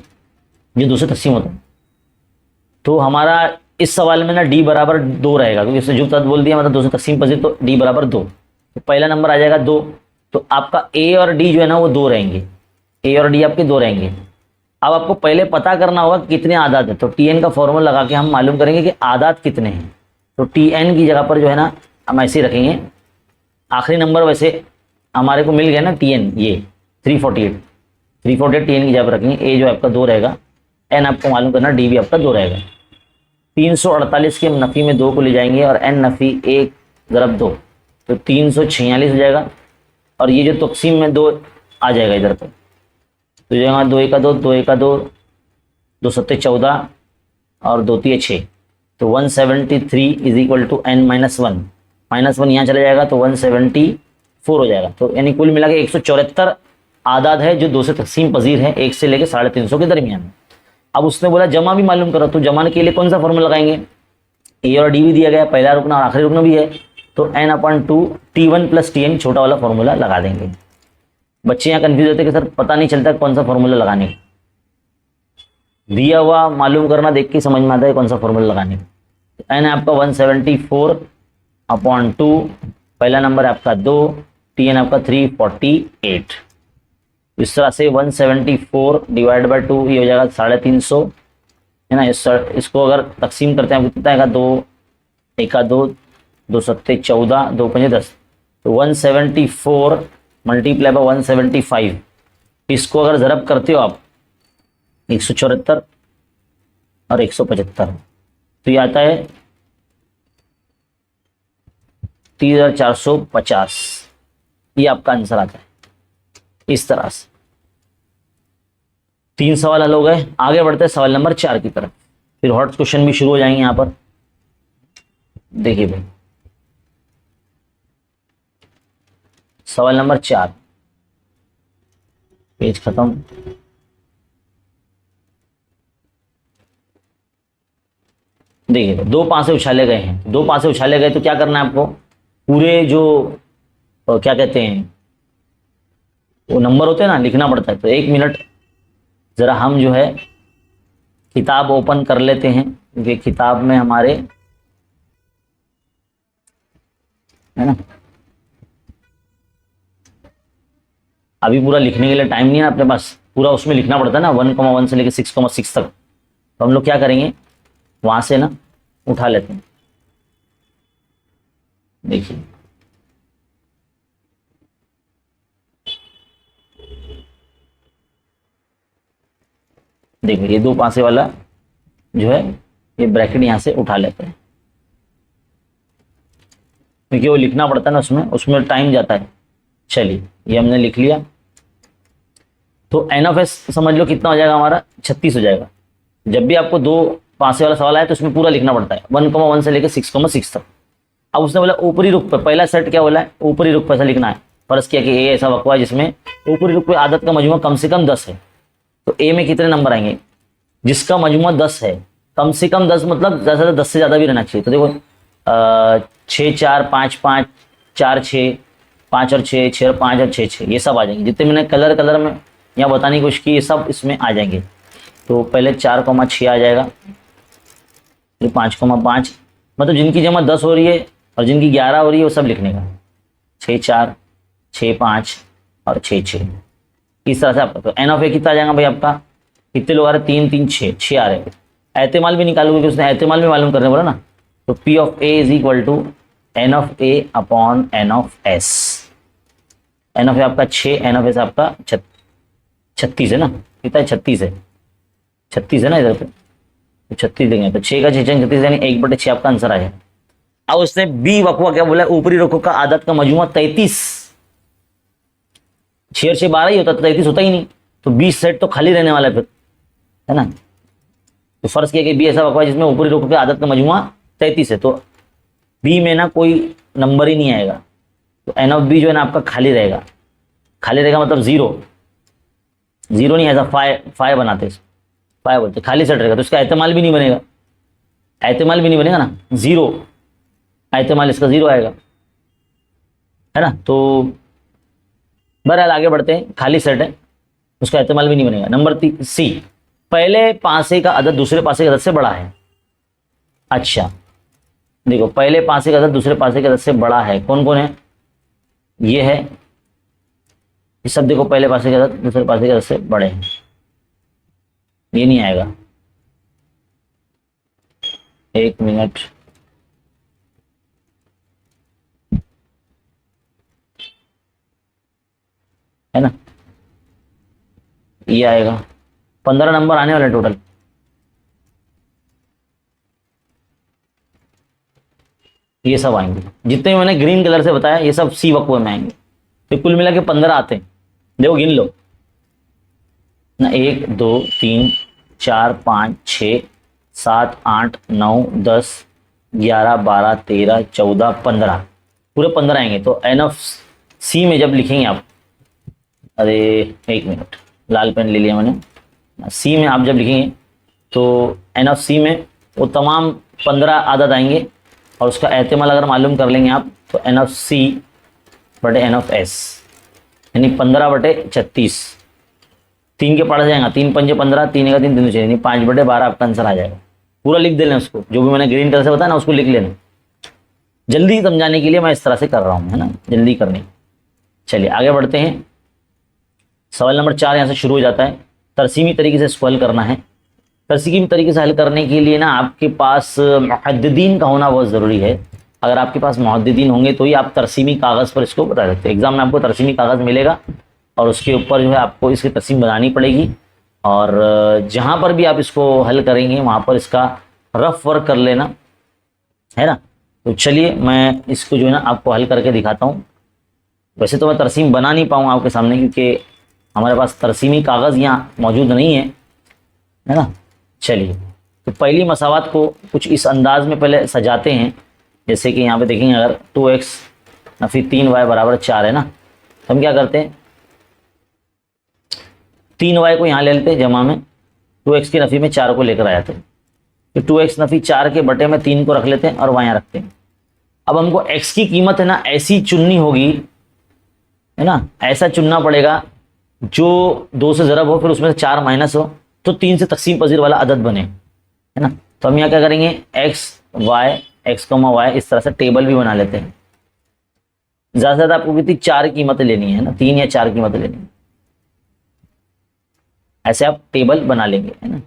जो 2 से तकसीम होता है। तो हमारा इस सवाल में ना डी बराबर 2 रहेगा, क्योंकि इसने जो तद बोल दिया मतलब 2 से तकसीम पजीर, तो डी बराबर 2। तो पहला नंबर आ जाएगा 2। तो आपका ए और डी जो है ना वो 2 रहेंगे, ए और डी आपके 2 रहेंगे। अब आपको पहले पता करना होगा कितने आदात है, तो टी एन का फॉर्मूला लगा के हम मालूम करेंगे कि आदात कितने हैं। तो टी एन की जगह पर जो है ना हम ऐसे ही रखेंगे। आखिरी नंबर वैसे हमारे को मिल गया ना टी एन, ये 348 टी एन की जगह पर रखेंगे। ए जो आपका 2 रहेगा, एन आपको मालूम करना, डी भी आपका 2 रहेगा। 348 के नफ़ी में 2 को ले जाएंगे और एन नफ़ी 1 × 2, तो 346 हो जाएगा। और ये जो तकसीम में 2 आ जाएगा इधर पर, तो जाएगा 2 1 2, 2 1 2, 2 7 14 और 2 3 6, तो 173 इज इक्वल टू n -1, -1 यहाँ चला जाएगा तो 174 हो जाएगा। तो यानी कुल मिला के 174 आदाद है जो 2 से तकसीम पजीर है, 1 से लेकर 350 के दरमियान। अब उसने बोला जमा भी मालूम करो, तो जमा के लिए कौन सा फॉर्मूला लगाएंगे, ए और डी भी दिया गया, पहला रुकना और आखिरी रुकना भी है, तो n/2 T1 + Tn छोटा वाला फॉर्मूला लगा देंगे। बच्चे यहाँ कंफ्यूज होते हैं कि सर पता नहीं चलता कौन सा फॉर्मूला लगाने का, दिया हुआ मालूम करना देख के समझ में आता है कौन सा फॉर्मूला लगाने का। n है आपका 174/2, पहला नंबर है आपका 2, Tn आपका 348। इस तरह से 174 / 2 ये हो जाएगा 350, है ना। इसको अगर तकसीम करते हैं कितना आएगा, 2 1 2, 2 7 14, 2 5 10, तो 174 × 175, इसको अगर ज़रब करते हो आप 174 और 175, तो ये आता है 3450। ये आपका आंसर आता है। इस तरह से 3 सवाल हल हो गए। आगे बढ़ते हैं सवाल नंबर 4 की तरफ, फिर हॉट क्वेश्चन भी शुरू हो जाएंगे यहां पर। देखिए भाई सवाल नंबर 4, पेज खत्म। देखिए 2 पासे उछाले गए हैं, 2 पासे उछाले गए तो क्या करना है आपको, पूरे जो क्या कहते हैं वो नंबर होते हैं ना लिखना पड़ता है। तो 1 मिनट जरा हम जो है किताब ओपन कर लेते हैं, क्योंकि किताब में हमारे, है ना, अभी पूरा लिखने के लिए टाइम नहीं है अपने पास, पूरा उसमें लिखना पड़ता है ना 1,1 से लेकर 6,6 तक। तो हम लोग क्या करेंगे, वहां से ना उठा लेते हैं। देखिए देखिए ये 2 पासे वाला जो है ये ब्रैकेट यहां से उठा लेते हैं, क्योंकि वो लिखना पड़ता है ना उसमें टाइम जाता है। चलिए ये हमने लिख लिया। तो n(s) समझ लो कितना हो जाएगा हमारा, 36 हो जाएगा। जब भी आपको 2 पासे वाला सवाल आए तो उसमें पूरा लिखना पड़ता है 1,1 से लेकर 6,6 तक। अब उसने बोला ऊपरी रुख पे, पहला सेट क्या बोला है, ऊपरी रुख पे ऐसा लिखना है। फर्ज किया कि ए ऐसा वक्वा है जिसमें ऊपरी रुख पे आदत का मजमूआ कम से कम 10 है, तो ए में कितने नंबर आएंगे, जिसका मजमूआ 10 है, कम से कम 10 मतलब ज़्यादा 10 से ज़्यादा भी रहना चाहिए। तो देखो 6 4 5 5 4 6, 5 और 6, 6 और 5 और 6 6, ये सब आ जाएंगे। जितने मैंने कलर में यहाँ बताने की कोशिश की ये सब इसमें आ जाएंगे। तो पहले 4,6 आ जाएगा, फिर 5,5, मतलब जिनकी जमा 10 हो रही है और जिनकी 11 हो रही है वो सब लिखने का, 6 4 6 5 और 6 6, इस तरह से आपका। तो n(a) कितना आ जाएगा भाई आपका, कितने लोग आ रहे, 3 3 6 आ रहे हैं। एहतिमाल भी निकालोगे क्योंकि उसने एहतिमाल भी मालूम करने बोला ना। तो P(a) = n(a)/n(s). n(a) आपका 6, n(s) आपका 36 है ना, कितना है, 36 है, 36 है ना इधर पे, तो 36 देंगे तो 6 का 6 36 यानी 1/6 आपका आंसर आ जाए। अब उसने बी वक्वा क्या बोला, ऊपरी रुखों का आदत का मजमूआ 33, 6 और 6 12 ही होता, 33 होता ही नहीं, तो 20 सेट तो खाली रहने वाला है फिर, है ना। तो फर्ज किया कि बी ऐसा वक्वा जिसमें ऊपरी रुखों की आदत का मजमूआ 33 है, तो बी में ना कोई नंबर ही नहीं आएगा। तो n(b) जो है ना आपका खाली रहेगा, खाली रहेगा मतलब 0 नहीं, ऐसा 5 बनाते, 5 बोलते, खाली सेट रहेगा। तो इसका एहतिमाल भी नहीं बनेगा, एहतिमाल भी नहीं बनेगा ना, 0 एहतिमाल इसका 0 आएगा, है ना। तो बहरहाल आगे बढ़ते हैं, खाली सेट है, उसका इस्तेमाल भी नहीं बनेगा। नंबर सी, पहले पासे का अदद दूसरे पासे के अदद से बड़ा है। अच्छा देखो, पहले पासे का अदद दूसरे पासे के अदद से बड़ा है, कौन कौन है? ये है, ये सब देखो पहले पासे के अदद दूसरे पासे के अदद से बड़े हैं, ये नहीं आएगा। एक मिनट, है ना, ये आएगा। 15 नंबर आने वाले टोटल। ये सब आएंगे जितने मैंने ग्रीन कलर से बताया, ये सब सी वक्फ में आएंगे। तो कुल मिला के 15 आते हैं। देखो गिन लो ना, 1 2 3 4 5 6 7 8 9 10 11 12 13 14 15, पूरे 15 आएंगे। तो एन ऑफ सी में जब लिखेंगे आप, अरे एक मिनट, लाल पेन ले लिया मैंने। सी में आप जब लिखेंगे तो एन ऑफ सी में वो तमाम 15 आदत आएंगे, और उसका एहतिमाल अगर मालूम कर लेंगे आप तो एन ऑफ सी बटे एन ऑफ एस, यानी 15 बटे 36, 3 के पढ़ जाएगा, 3 पंजे 15, 3 का 3 3 यानी 5 बटे 12 आपका आंसर आ जाएगा। पूरा लिख देना उसको, जो भी मैंने ग्रीन कलर से बताया ना उसको लिख लेना। जल्दी समझाने के लिए मैं इस तरह से कर रहा हूँ, है ना, जल्दी करनी। चलिए आगे बढ़ते हैं। सवाल नंबर 4 यहाँ से शुरू हो जाता है। तरसीमी तरीके से इसको हल करना है। तरसीमी तरीके से हल करने के लिए ना आपके पास मुहद्दिदीन का होना बहुत ज़रूरी है। अगर आपके पास मुहद्दिदीन होंगे तो ही आप तरसीमी कागज़ पर इसको बता सकते हैं। एग्जाम में आपको तरसीमी कागज़ मिलेगा और उसके ऊपर जो है आपको इसकी तरसीम बनानी पड़ेगी, और जहाँ पर भी आप इसको हल करेंगे वहाँ पर इसका रफ वर्क कर लेना, है ना। तो चलिए मैं इसको जो है ना आपको हल करके दिखाता हूँ। वैसे तो मैं तरसीम बना नहीं पाऊँगा आपके सामने, क्योंकि हमारे पास तरसीमी कागज़ यहाँ मौजूद नहीं है ना। चलिए, तो पहली मसावत को कुछ इस अंदाज में पहले सजाते हैं। जैसे कि यहाँ पे देखेंगे, अगर 2x नफी 3y बराबर 4 है ना, तो हम क्या करते हैं, 3y को यहाँ ले लेते हैं जमा में, 2x की नफी में 4 को लेकर आ जाते हैं। तो 2x नफी 4 के बटे में 3 को रख लेते हैं और वहाँ यहाँ रखते हैं। अब हमको x की कीमत है ना ऐसी चुननी होगी, है ना, ऐसा चुनना पड़ेगा जो 2 से ज़रब हो, फिर उसमें से 4 माइनस हो, तो 3 से तकसीम पजीर वाला अदद बने, है ना। तो हम यहाँ क्या करेंगे, x y इस तरह से टेबल भी बना लेते हैं। ज़्यादा से ज़्यादा आपको कितनी 4 कीमतें लेनी है ना, 3 या 4 कीमतें लेनी है, ऐसे आप टेबल बना लेंगे, है ना।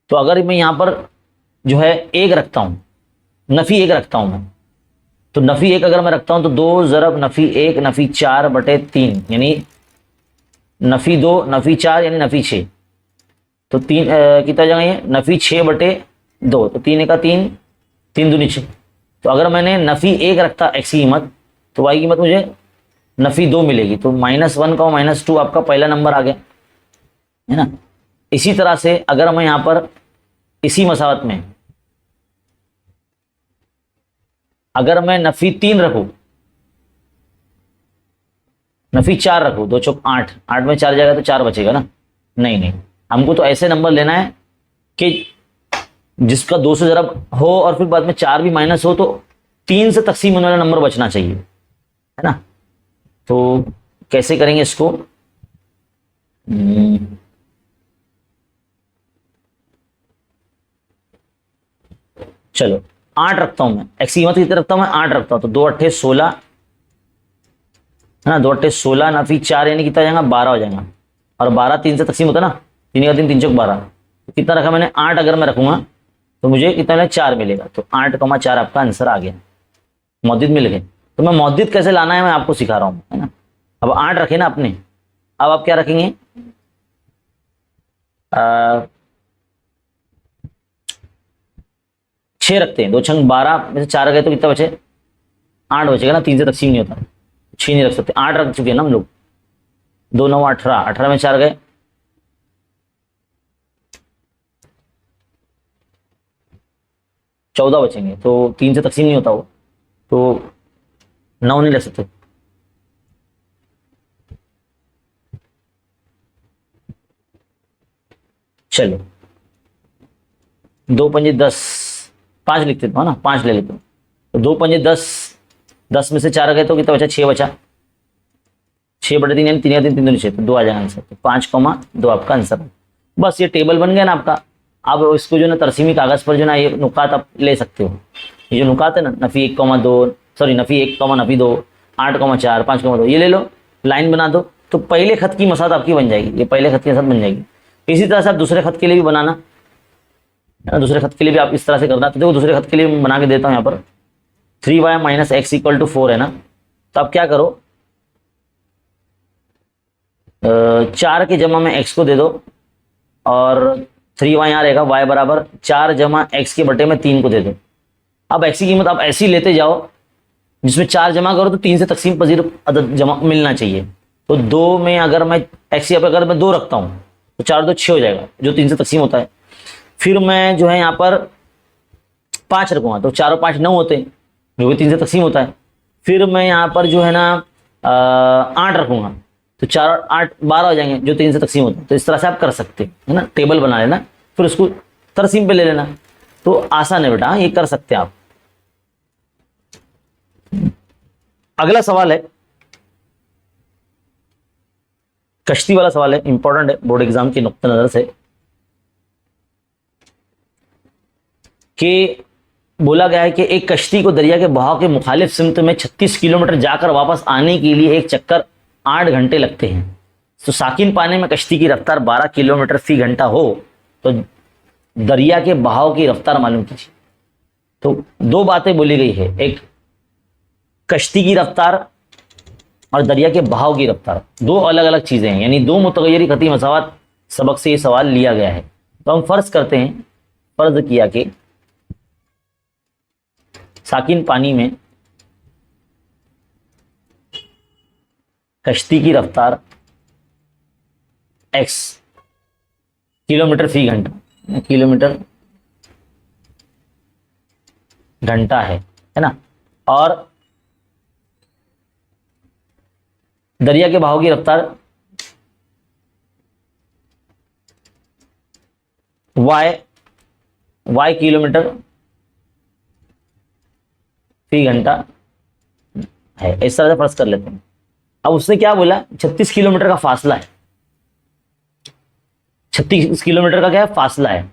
तो अगर मैं यहाँ पर जो है 1 रखता हूँ, नफ़ी 1 रखता हूँ मैं, तो नफ़ी 1 अगर मैं रखता हूँ तो 2 ज़रब नफ़ी 1 नफ़ी 4 बटे 3, यानी नफ़ी 2 नफ़ी 4 यानी नफ़ी 6, तो 3 कितना जगह ये नफ़ी 6 बटे 2, तो 3 का 3, 3 दूनी 6। तो अगर मैंने नफ़ी 1 रखता x की कीमत, तो y की कीमत मुझे नफ़ी 2 मिलेगी, तो -1 का -2 आपका पहला नंबर आ गया, है ना। इसी तरह से अगर मैं यहाँ पर इसी मसावत में अगर मैं नफ़ी 3 रखूँ, नफ़ी 4 रखूँ, 2 चौक 8, 8 में 4 जाएगा तो 4 बचेगा ना। नहीं, हमको तो ऐसे नंबर लेना है कि जिसका 2 से ज़रब हो और फिर बाद में 4 भी माइनस हो, तो 3 से तकसीम होने वाला नंबर बचना चाहिए, है ना। तो कैसे करेंगे इसको, चलो 8 रखता हूं मैं, एक्स की कीमत कितने रखता हूं मैं, 8 रखता हूं, तो 2 अट्ठे 16, है ना, 2 अट्ठे 16 नफी 4 यानी कितना जाएगा 12 हो जाएगा, और 12 3 से तकसीम होता है ना, 3 का 3 3 चौक 12, तो कितना रखा मैंने 8 अगर मैं रखूंगा तो मुझे कितना मिलेगा 4 मिलेगा, तो 8,4 आपका आंसर आ गया। मौजूद मिल गए। तो मैं मौजूद कैसे लाना है मैं आपको सिखा रहा हूँ, है ना। अब 8 रखे ना आपने, अब आप क्या रखेंगे, 6 रखते हैं, 2 छंग 12 में से 4 गए तो कितना बचे 8 बचेगा ना, 3 से तकसीम नहीं होता, 6 नहीं रख सकते, 8 रख चुके हैं ना हम लोग, 2 9 18, 18 में 4 गए 14 बचेंगे, तो 3 से तकसीम नहीं होता वो, तो 9 नहीं रख सकते। चलो 2 पंजे 10, 5 लिखते हो ना, 5 ले लेते हो, तो 2 पंजे 10, 10 में से 4 गए तो कितना बचा, 6 बचा। 6/3 यानी 3 या 3 2 6, तो 2 आ जाएगा आंसर। तो 5,2 आपका आंसर है। बस ये टेबल बन गया ना आपका। अब इसको जो ना तरसीमी कागज पर जो ना ये नुकात आप ले सकते हो। ये जो नुकात है ना, नफी 1,2, सॉरी नफी 1, नफी 2, 8,4, 5,2, ये ले लो, लाइन बना दो, तो पहले खत की मसाद आपकी बन जाएगी। ये पहले खत के साथ बन जाएगी। इसी तरह से आप दूसरे खत के लिए भी बनाना है ना, दूसरे खत के लिए भी आप इस तरह से करना। तो देखो दूसरे खत के लिए मैं बना के देता हूँ यहाँ पर। 3y - x = 4 है ना, तो आप क्या करो, 4 के जमा में x को दे दो और 3y यहाँ रहेगा, y बराबर 4 जमा x के बटे में 3 को दे दो। अब x की कीमत आप ऐसी लेते जाओ जिसमें 4 जमा करो तो 3 से तकसीम पजीर अदद जमा मिलना चाहिए। तो 2 में अगर मैं x यहाँ पर अगर मैं 2 रखता हूँ तो 4 2 6 हो जाएगा, जो 3 से तकसीम होता है। फिर मैं जो है यहाँ पर 5 रखूँगा तो 4 और 5 9 होते हैं, जो कि 3 से तकसीम होता है। फिर मैं यहाँ पर जो है ना 8 रखूँगा तो 4 और 8 12 हो जाएंगे, जो 3 से तकसीम होते हैं। तो इस तरह से आप कर सकते हैं, है ना। टेबल बना लेना, फिर उसको तरसीम पे ले लेना, तो आसान है बेटा, ये कर सकते हैं आप। अगला सवाल है, कश्ती वाला सवाल है, इंपॉर्टेंट है बोर्ड एग्जाम के नुक्ते नजर से, कि बोला गया है कि एक कश्ती को दरिया के बहाव के मुखालिफ सिमत में 36 किलोमीटर जाकर वापस आने के लिए एक चक्कर 8 घंटे लगते हैं। तो साकिन पानी में कश्ती की रफ्तार 12 किलोमीटर फी घंटा हो तो दरिया के बहाव की रफ्तार मालूम कीजिए। तो 2 बातें बोली गई है, एक कश्ती की रफ्तार और दरिया के बहाव की रफ्तार, 2 अलग अलग चीजें हैं, यानी 2 मुतगय्यरी खती मसावत सबक से ये सवाल लिया गया है। तो हम फर्ज करते हैं, फर्ज किया कि साकिन पानी में कश्ती की रफ्तार x किलोमीटर फी घंटा, किलोमीटर घंटा है ना, और दरिया के बहाव की रफ्तार y किलोमीटर फी घंटा है। इस तरह से फर्ज कर लेते हैं। अब उसने क्या बोला, 36 किलोमीटर का फासला है। 36 किलोमीटर का क्या है, फासला है।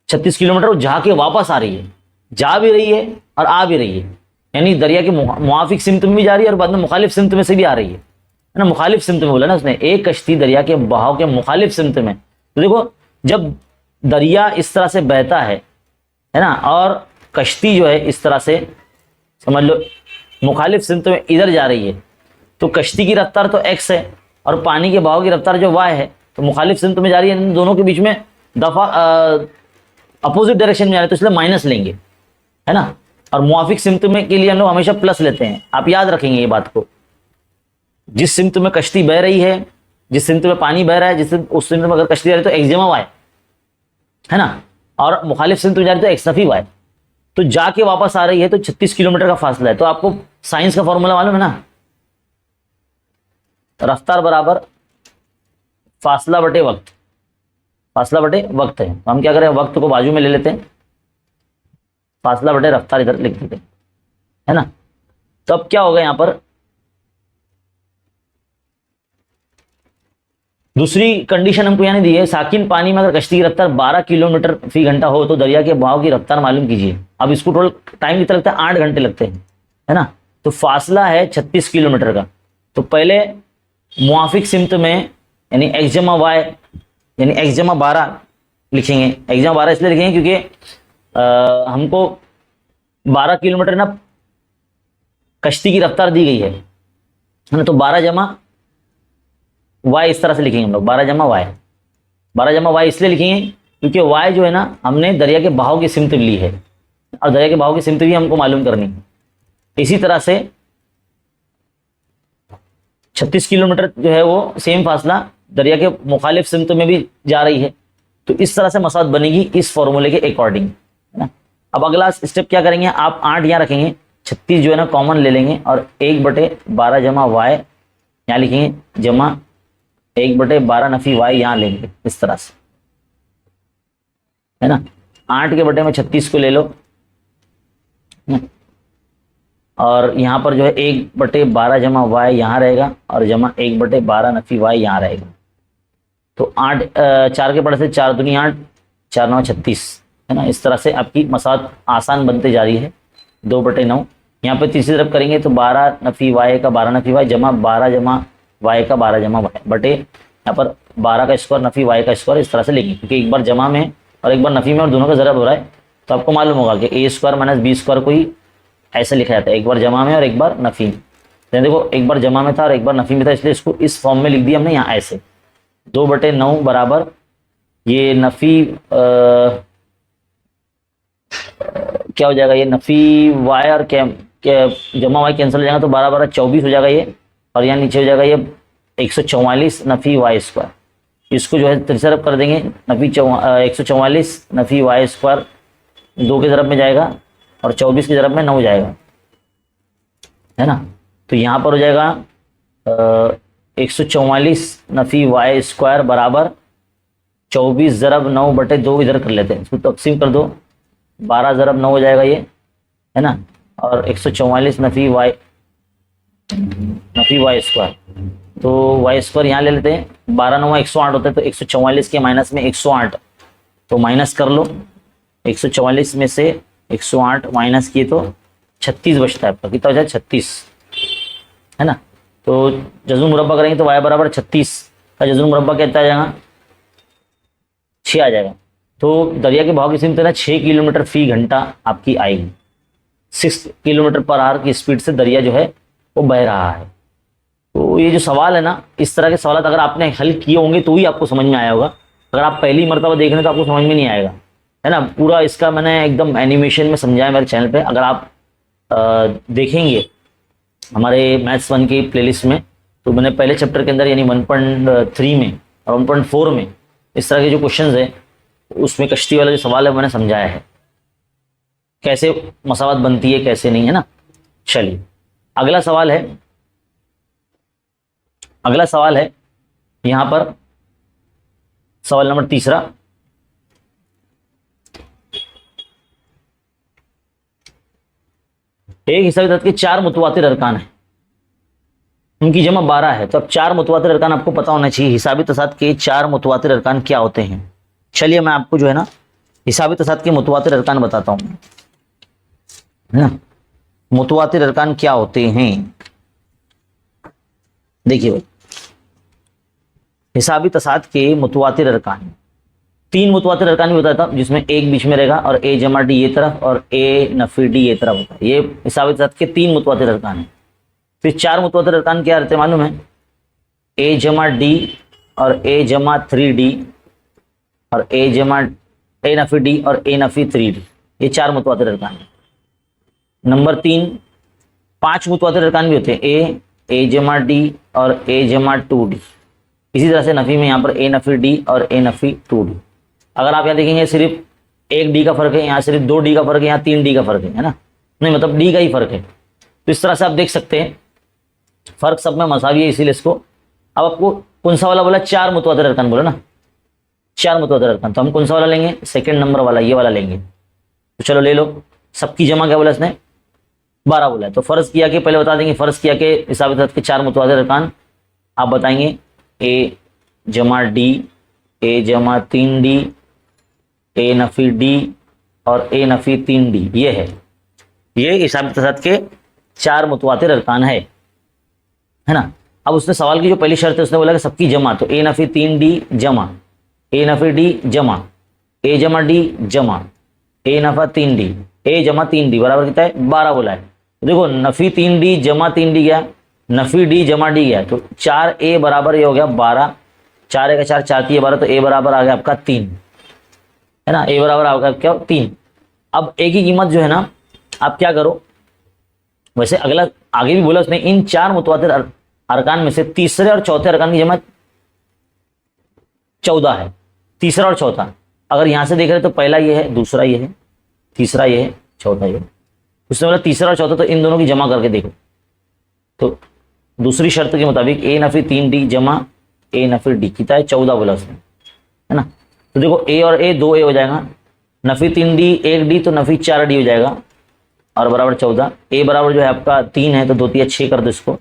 36 किलोमीटर वो जा के वापस आ रही है, जा भी रही है और आ भी रही है, यानी दरिया के मुआफिक सिमत में भी जा रही है और बाद में मुखालिफ सिमत में से भी आ रही है ना। मुखालिफ सिमत में बोला ना उसने, एक कश्ती दरिया के बहाव के मुखालिफ सिमत में। तो देखो जब दरिया इस तरह से बहता है ना, और कश्ती जो है इस तरह से समझ लो मुखालिफ सिमत में इधर जा रही है, तो कश्ती की रफ्तार तो x है और पानी के बहाव की रफ्तार जो y है, तो मुखालिफ सिमत में जा रही है, दोनों के बीच में दफा अपोजिट डायरेक्शन में जा रहे हैं, तो इसलिए माइनस लेंगे, है ना। और मुआफिक सिमत में के लिए हम लोग हमेशा प्लस लेते हैं। आप याद रखेंगे ये बात को, जिस सिमत में कश्ती बह रही है, जिस सिमत में पानी बह रहा है, जिस उस सिमत में अगर कश्ती जा रही है तो x जमा y, है ना, और मुखालिफ सिमत में जा रही है तो x नफी y। तो जाके वापस आ रही है तो 36 किलोमीटर का फासला है। तो आपको साइंस का फॉर्मूला मालूम है ना, रफ्तार बराबर फासला बटे वक्त, फासला बटे वक्त है। तो हम क्या करें, वक्त को बाजू में ले लेते हैं, फासला बटे रफ्तार इधर लिख देते हैं, है ना। तो अब क्या होगा, यहां पर दूसरी कंडीशन हमको यानी दी है, साकिन पानी में अगर कश्ती की रफ्तार 12 किलोमीटर फी घंटा हो तो दरिया के बहाव की रफ्तार मालूम कीजिए। अब इसको टोटल टाइम कितना लगता है, 8 घंटे लगते हैं, है ना। तो फासला है 36 किलोमीटर का। तो पहले मुआफिक सिमत में यानी x जमा y यानी x जमा 12 लिखेंगे। x जमा 12 इसलिए लिखेंगे क्योंकि हमको 12 किलोमीटर ना कश्ती की रफ्तार दी गई है ना, तो 12 जमा y इस तरह से लिखेंगे हम लोग, 12 जमा y। 12 जमा y इसलिए लिखेंगे क्योंकि y जो है ना हमने दरिया के बहाव की सिमत ली है और दरिया के बहाव की सिमत भी हमको मालूम करनी है। इसी तरह से 36 किलोमीटर जो है वो सेम फासला दरिया के मुखालिफ सिमत में भी जा रही है। तो इस तरह से मसाद बनेगी इस फॉर्मूले के अकॉर्डिंग, है ना। अब अगला स्टेप क्या करेंगे, आप 8 यहाँ रखेंगे, 36 जो है ना कॉमन ले लेंगे और 1/12 जमा y यहाँ लिखेंगे, जमा 1/12 नफी y यहाँ लेंगे, इस तरह से, है ना। 8 के बटे में 36 को ले लो, और यहाँ पर जो है 1/12 जमा वाई यहाँ रहेगा और जमा 1/12 नफी वाई यहाँ रहेगा। तो 8 4 के बड़े से 4 दूनी 8, 4 9 36, है ना। इस तरह से आपकी मसावत आसान बनते जा रही है। 2/9 यहाँ पे तीसरी तरफ करेंगे तो 12 नफी वाई का 12 नफी वाई जमा 12 जमा वाई का 12 जमा वाई बटे यहाँ पर 12 का स्क्वायर नफी वाई का स्क्वायर। इस तरह से लिखेंगे क्योंकि एक बार जमा में और एक बार नफी में और दोनों का ज़रब हो रहा है। तो आपको मालूम होगा कि ए स्क्वायर माइनस बी स्क्वायर को ही ऐसे लिखा जाता है, एक बार जमा में और एक बार नफी में। तो देखो एक बार जमा में था और एक बार नफी में था, इसलिए इसको इस फॉर्म में लिख दिया हमने यहाँ ऐसे। 2/9 बराबर ये नफी क्या हो जाएगा, ये नफी वाई और क्या जमा वाई कैंसिल हो जाएगा तो 12 12 24 हो जाएगा ये, और यहाँ नीचे हो जाएगा ये 144 नफी वाई स्क्वायर। इसको जो है तीसरी तरफ कर देंगे, नफी 144 नफी वाई स्क्वायर 2 के ज़रब में जाएगा और 24 के ज़रब में 9 जाएगा, है ना। तो यहाँ पर हो जाएगा 144 नफी वाई स्क्वायर बराबर 24 ज़रब 9/2, इधर कर लेते हैं, इसको तकसीम कर दो, 12 ज़रब 9 हो जाएगा ये, है ना। और 144 नफी वाई स्क्वायर, तो वाई स्क्वायर यहाँ ले लेते हैं, 12 9 108 होता है, तो 144 के माइनस में 108 तो माइनस कर लो, 144 में से 108 माइनस किए तो 36 बचता है आपका। कितना हो जाए 36, है ना। तो जज़्ब मुरब्बा करेंगे तो वाई बराबर 36 का जज़्ब मुरब्बा कितना आ जाएगा, 6 आ जाएगा। तो दरिया के बहाव की सिमत ना 6 किलोमीटर फी घंटा आपकी आएगी। 6 किलोमीटर पर आवर की स्पीड से दरिया जो है वो बह रहा है। तो ये जो सवाल है ना, इस तरह के सवाल अगर आपने हल किए होंगे तो ही आपको समझ में आया होगा। अगर आप पहली मरतबा देख रहे हैं तो आपको समझ में नहीं आएगा, है ना। पूरा इसका मैंने एकदम एनिमेशन में समझाया मेरे चैनल पे, अगर आप देखेंगे हमारे मैथ्स 1 की प्लेलिस्ट में, तो मैंने पहले चैप्टर के अंदर यानी 1.3 में और 1.4 में इस तरह के जो क्वेश्चंस है उसमें कश्ती वाला जो सवाल है मैंने समझाया है, कैसे मसावत बनती है कैसे नहीं, है ना। चलिए अगला सवाल है यहां पर सवाल नंबर 3। एक हिसाबी तत्व के 4 मुतवातिर अरकान है, उनकी जमा 12 है। तो अब 4 मुतवातिर अरकान आपको पता होना चाहिए। हिसाबी तसाद के 4 मुतवातिर अरकान क्या होते हैं। चलिए मैं आपको जो है ना हिसाबी तसाद के मुतवातिर अरकान बताता हूं, है ना। मुतवातिर अरकान क्या होते हैं, देखिए भाई, हिसाबी तसाद के मुतवातिर अरकान 3 मुतवातिर अरकान भी बताता हूं, जिसमें एक बीच में रहेगा और ए जमा डी ये तरफ और ए नफी डी ये तरफ होता है। ये हिसाबी तसाद के 3 मुतवातिर अरकान है। फिर 4 मुतवातिर अरकान क्या रहते हैं मालूम है, ए जमा डी और ए जमा 3D और ए नफी डी और ए नफी 3D, ये 4 मुतवातिर अरकान है। नंबर 3 5 मुतवातिर अरकान भी होते हैं, ए जमा डी और ए जमा 2D। इसी तरह से नफी में यहाँ पर ए नफी डी और ए नफी 2D। अगर आप यहाँ देखेंगे सिर्फ 1 D का फर्क है, यहाँ सिर्फ 2 D का फर्क है, यहाँ 3 D का फर्क है ना, नहीं मतलब D का ही फर्क है। तो इस तरह से आप देख सकते हैं फर्क सब में मसावी है, इसीलिए इसको अब आपको कौन सा वाला बोला, 4 मुतवातिर अरकान बोला ना, 4 मुतवातिर अरकान। तो हम कौन सा वाला लेंगे, सेकंड नंबर वाला, ये वाला लेंगे। तो चलो ले लो। सबकी जमा क्या बोला इसने, 12 बोला है। तो फर्ज किया कि पहले बता देंगे, फर्ज किया कि हिसाबी तसाद के 4 मुतवातिर अरकान आप बताएंगे, ए जमा डी, ए जमा 3D, ए नफी डी और ए नफी 3D। ये है, ये हिसाबी तसाद के 4 मुतवातिर अरकान है ना। अब उसने सवाल की जो पहली शर्त है उसने बोला कि सबकी जमा, तो ए नफी 3D जमा, ए नफी डी जमा, ए जमा डी जमा, ए नफा 3D, ए जमा 3D बराबर कितना है, 12 बोला है। देखो नफी 3D जमा 3D गया, नफी डी जमा डी गया, तो 4A बराबर ये हो गया 12, 4 का 4 4 3 12, तो ए बराबर आ गया आपका 3, है ना। ए बराबर आ गया क्या, 3। अब ए की कीमत जो है ना, आप क्या करो, वैसे अगला आगे भी बोला उसने, इन 4 मुतवातिर अरकान में से तीसरे और चौथे अरकान की जमा 14 है। तीसरा और चौथा अगर यहां से देख रहे तो पहला ये है, दूसरा ये है, तीसरा ये है, चौथा ये है। उसने बोला तीसरा और चौथा, तो इन दोनों की जमा करके देखो। तो दूसरी शर्त के मुताबिक ए नफी 3D जमा ए नफी डी कितना है, 14 बोला उसने, है ना। तो देखो ए और ए 2A हो जाएगा, नफी 3D 1D तो नफी 4D हो जाएगा, और बराबर 14। ए बराबर जो है आपका 3 है तो 2 तिया 6 कर दो इसको,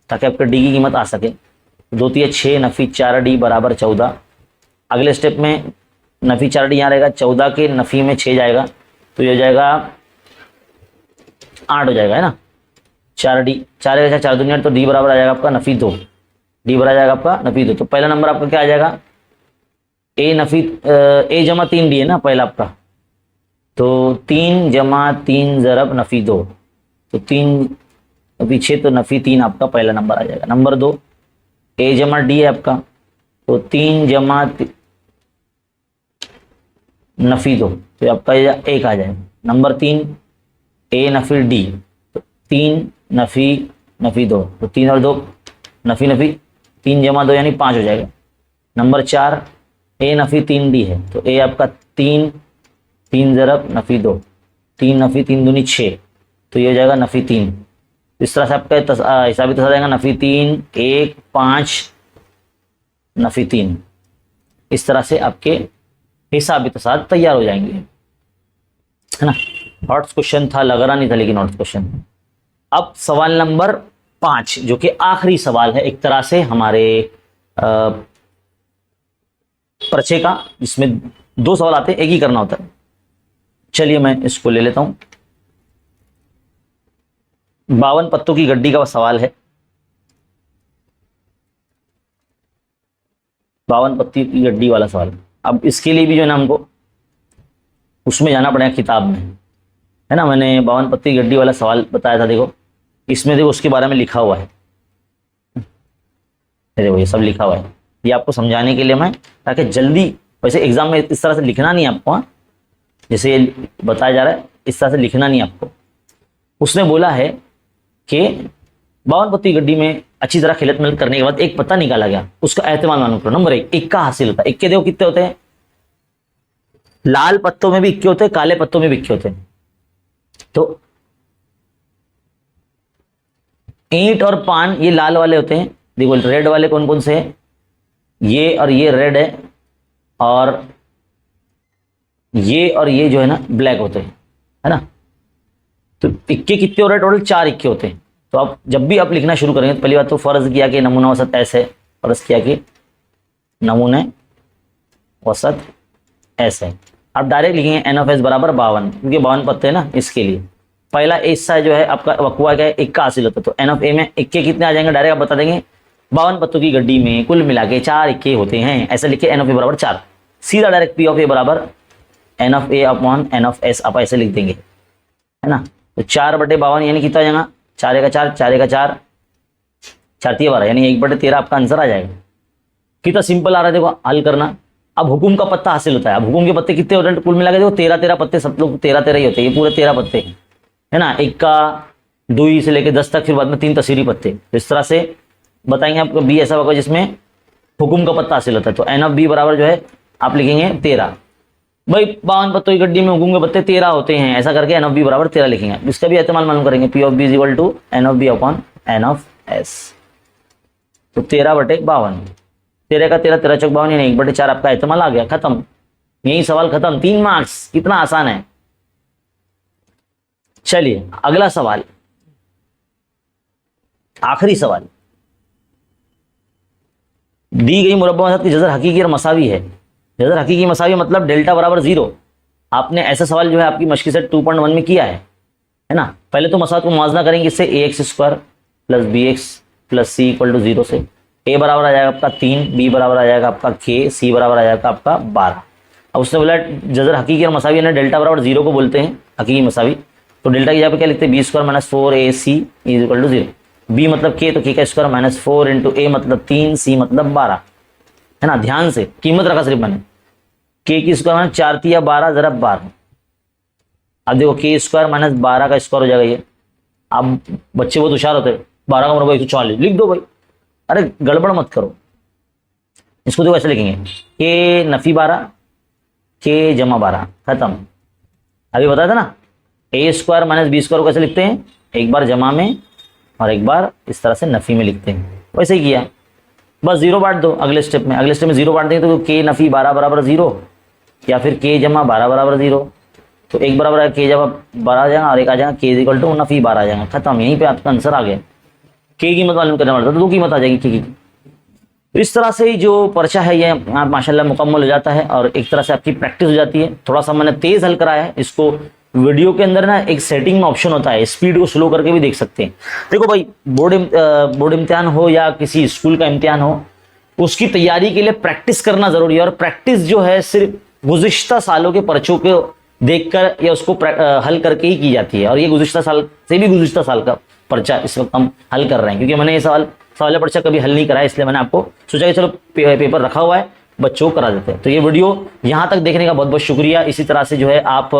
ताकि आपका डी की कीमत आ सके। 2 तिया 6 नफ़ी 4D बराबर 14। अगले स्टेप में नफ़ी 4D यहाँ रहेगा, 14 के नफ़ी में 6 जाएगा तो ये हो जाएगा 8 हो जाएगा, है ना। 4D 4 4 दूनी 8 तो डी बराबर आ जाएगा आपका नफ़ी 2। डी बराबर आ जाएगा आपका नफ़ी 2। तो पहला नंबर आपका क्या आ जाएगा, ए नफ़ी ए जमा 3D है ना पहला आपका, तो 3 जमा 3 ज़रब नफ़ी 2, तो 3 पीछे तो नफ़ी 3 आपका पहला नंबर आ जाएगा। नंबर 2 ए जमा डी है आपका, तो 3 जमा नफ़ी 2, तो आपका 1 आ जाएगा। नंबर 3 ए नफ़ी डी, तो 3 नफ़ी 2, तो 3 और 2 नफ़ी 3 जमा 2 यानी 5 हो जाएगा। नंबर 4 ए नफ़ी 3D है, तो ए आपका 3 ज़रब नफ़ी 2, 3 नफ़ी 3 दूनी 6, तो ये हो जाएगा नफ़ी 3। इस तरह से आपका हिसाबी तसा जाएगा नफ़ी 3 1 5 नफ़ी 3। इस तरह से आपके हिसाबी तसाद तैयार हो जाएंगे, है ना। नॉट्स क्वेश्चन था, लग रहा नहीं था लेकिन नॉट्स क्वेश्चन। अब सवाल नंबर 5 जो कि आखिरी सवाल है एक तरह से हमारे पर्चे का, जिसमें 2 सवाल आते हैं, एक ही करना होता है। चलिए मैं इसको ले लेता हूं। 52 पत्तों की गड्डी का सवाल है। 52 पत्ती की गड्डी वाला सवाल। अब इसके लिए भी जो है ना हमको उसमें जाना पड़ेगा किताब में, है ना। मैंने 52 पत्ती की गड्डी वाला सवाल बताया था, देखो इसमें देखो उसके बारे में लिखा हुआ है, देखो ये सब लिखा हुआ है। ये आपको समझाने के लिए मैं, ताकि जल्दी, वैसे एग्जाम में इस तरह से लिखना नहीं आपको, हाँ जैसे ये बताया जा रहा है इस तरह से लिखना नहीं आपको। उसने बोला है कि 52 पत्ती गड्डी में अच्छी तरह खिलत मिलत करने के बाद एक पत्ता निकाला गया, उसका एहतमाल मालूम करो। नंबर 1 इक्का हासिल होता है। इक्के देखो कितने होते हैं, लाल पत्तों में भी इक्के होते हैं, काले पत्तों में भी इक्के होते हैं। तो ईंट और पान ये लाल वाले होते हैं, देखो रेड वाले कौन कौन से हैं, ये और ये रेड है, और ये जो है ना ब्लैक होते हैं, है ना। तो इक्के कितने हो रहे हैं टोटल, 4 इक्के होते हैं। तो आप जब भी आप लिखना शुरू करेंगे तो पहली बात तो फर्ज किया कि नमूना औसत ऐसे, फर्ज किया कि नमूने औसत ऐसे। आप डायरेक्ट लिखेंगे NF बराबर 52, क्योंकि 52 पत्ते हैं ना, इसके लिए पहला हिस्सा जो है आपका वकवा क्या है, इक्का हासिल होता है। तो NF में इक्के कितने आ जाएंगे, डायरेक्ट आप बता देंगे 52 पत्तों की गड्डी में कुल मिला के 4 इक्के होते हैं, ऐसे लिखे NF बराबर 4। सीधा डायरेक्ट P ऑफ A बराबर NF A upon NF S आप ऐसे लिख देंगे, है ना। तो 4/52 यानी कितना आ जाएगा, 4 का 4, 4 का 4, 4 तिया 12 यानी 1/13 आपका आंसर आ जाएगा। कितना सिंपल आ रहा है देखो हल करना। अब हुकुम का पत्ता हासिल होता है। अब हुकुम के पत्ते कितने होते हैं कुल मिला के देखो, 13 पत्ते, सब लोग 13 ही होते हैं, ये पूरे 13 पत्ते, है ना। 1 का 2 से लेकर 10 तक, फिर बाद में 3 तस्वीरी पत्ते। तो इस तरह से बताएंगे आपको। बी ऐसा होगा जिसमें हुकुम का पत्ता हासिल होता है, तो NF B बराबर जो है आप लिखेंगे 13। भाई 52 पत्तों की गड्डी में हुकुम के पत्ते 13 होते हैं, ऐसा करके NF B बराबर 13 लिखेंगे। इसका भी एहतमाल मालूम करेंगे, P of B is equal to NF B upon NF S। तो 13/52, 13 का 13, 13 चौक 52 यानी 1/4 आपका एहतमाल आ गया, खत्म। यही सवाल खत्म, 3 मार्क्स, कितना आसान है। चलिए अगला सवाल, आखिरी सवाल। दी गई मुरब्बा वसत की जजर हकीकी और मसावी है। जजर हकीकी मसावी मतलब डेल्टा बराबर 0। आपने ऐसा सवाल जो है आपकी मशकी सेट 2.1 में किया है ना। पहले तो मसावत को मुआवजा करेंगे इससे, ax² plus bx plus c equal to 0 से। a बराबर आ जाएगा आपका 3, b बराबर आ जाएगा आपका k, c बराबर आ जाएगा आपका 12। अब उसने बोला जजर हकीकी और मसावी ना डेल्टा बराबर 0 को बोलते हैं हकीकी मसावी, तो डेल्टा की जगह पे क्या लिखते हैं, b² minus 4ac is equal to 0। b मतलब k, तो k का स्क्वायर माइनस 4 इंटू a मतलब 3, c मतलब 12, है ना। ध्यान से कीमत रखा सिर्फ मैंने, k की स्क्वायर माइनस 4 तिया 12 ज़रब 12। अब देखो k² माइनस 12 का स्क्वायर हो जाएगा ये। अब बच्चे बहुत होशियार होते हैं, 12 का मुरब्बा 140 लिख दो भाई, अरे गड़बड़ मत करो। इसको देखो ऐसे लिखेंगे, k नफी 12, k जमा 12, खत्म। अभी बताया था ना, a² माइनस b² को कैसे लिखते हैं, एक बार जमा में और एक बार इस तरह से नफी में लिखते हैं। वैसे ही किया, बस 0 बांट दो अगले स्टेप में। अगले स्टेप में 0 बांट देंगे तो k नफी 12 बराबर 0, या फिर k जमा 12 बराबर 0, तो 1 बराबर के जब 12 आ जाएगा और 1 आ जाएगा के इक्वल टू नफी 12 आ जाएगा, खत्म, यहीं पे आपका आंसर आ गया। के की कीमत मालूम करना पड़ता है तो 2 कीमत आ जाएगी के की। तो इस तरह से जो पर्चा है ये यहाँ माशाल्लाह मुकम्मल हो जाता है और एक तरह से आपकी प्रैक्टिस हो जाती है। थोड़ा सा मैंने तेज हल कराया है इसको, वीडियो के अंदर ना एक सेटिंग में ऑप्शन होता है, स्पीड को स्लो करके भी देख सकते हैं। देखो भाई, बोर्ड इम्तिहान हो या किसी स्कूल का इम्तिहान हो, उसकी तैयारी के लिए प्रैक्टिस करना जरूरी है। और प्रैक्टिस जो है सिर्फ गुज़िश्ता सालों के पर्चों को देखकर या उसको हल करके ही की जाती है। और ये गुज़िश्ता साल से भी गुज़िश्ता साल का पर्चा इस वक्त हम हल कर रहे हैं, क्योंकि मैंने ये सवाल पर्चा कभी हल नहीं करा है, इसलिए मैंने आपको सोचा कि चलो पेपर रखा हुआ है, बच्चों को करा देते हैं। तो ये वीडियो यहाँ तक देखने का बहुत बहुत शुक्रिया। इसी तरह से जो है आप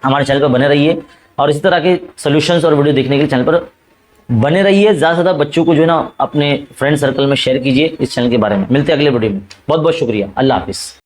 हमारे चैनल पर बने रहिए और इसी तरह के सोल्यूशंस और वीडियो देखने के लिए चैनल पर बने रहिए। ज़्यादा से ज़्यादा बच्चों को जो है ना अपने फ्रेंड सर्कल में शेयर कीजिए इस चैनल के बारे में। मिलते हैं अगले वीडियो में। बहुत बहुत शुक्रिया। अल्लाह हाफिज़।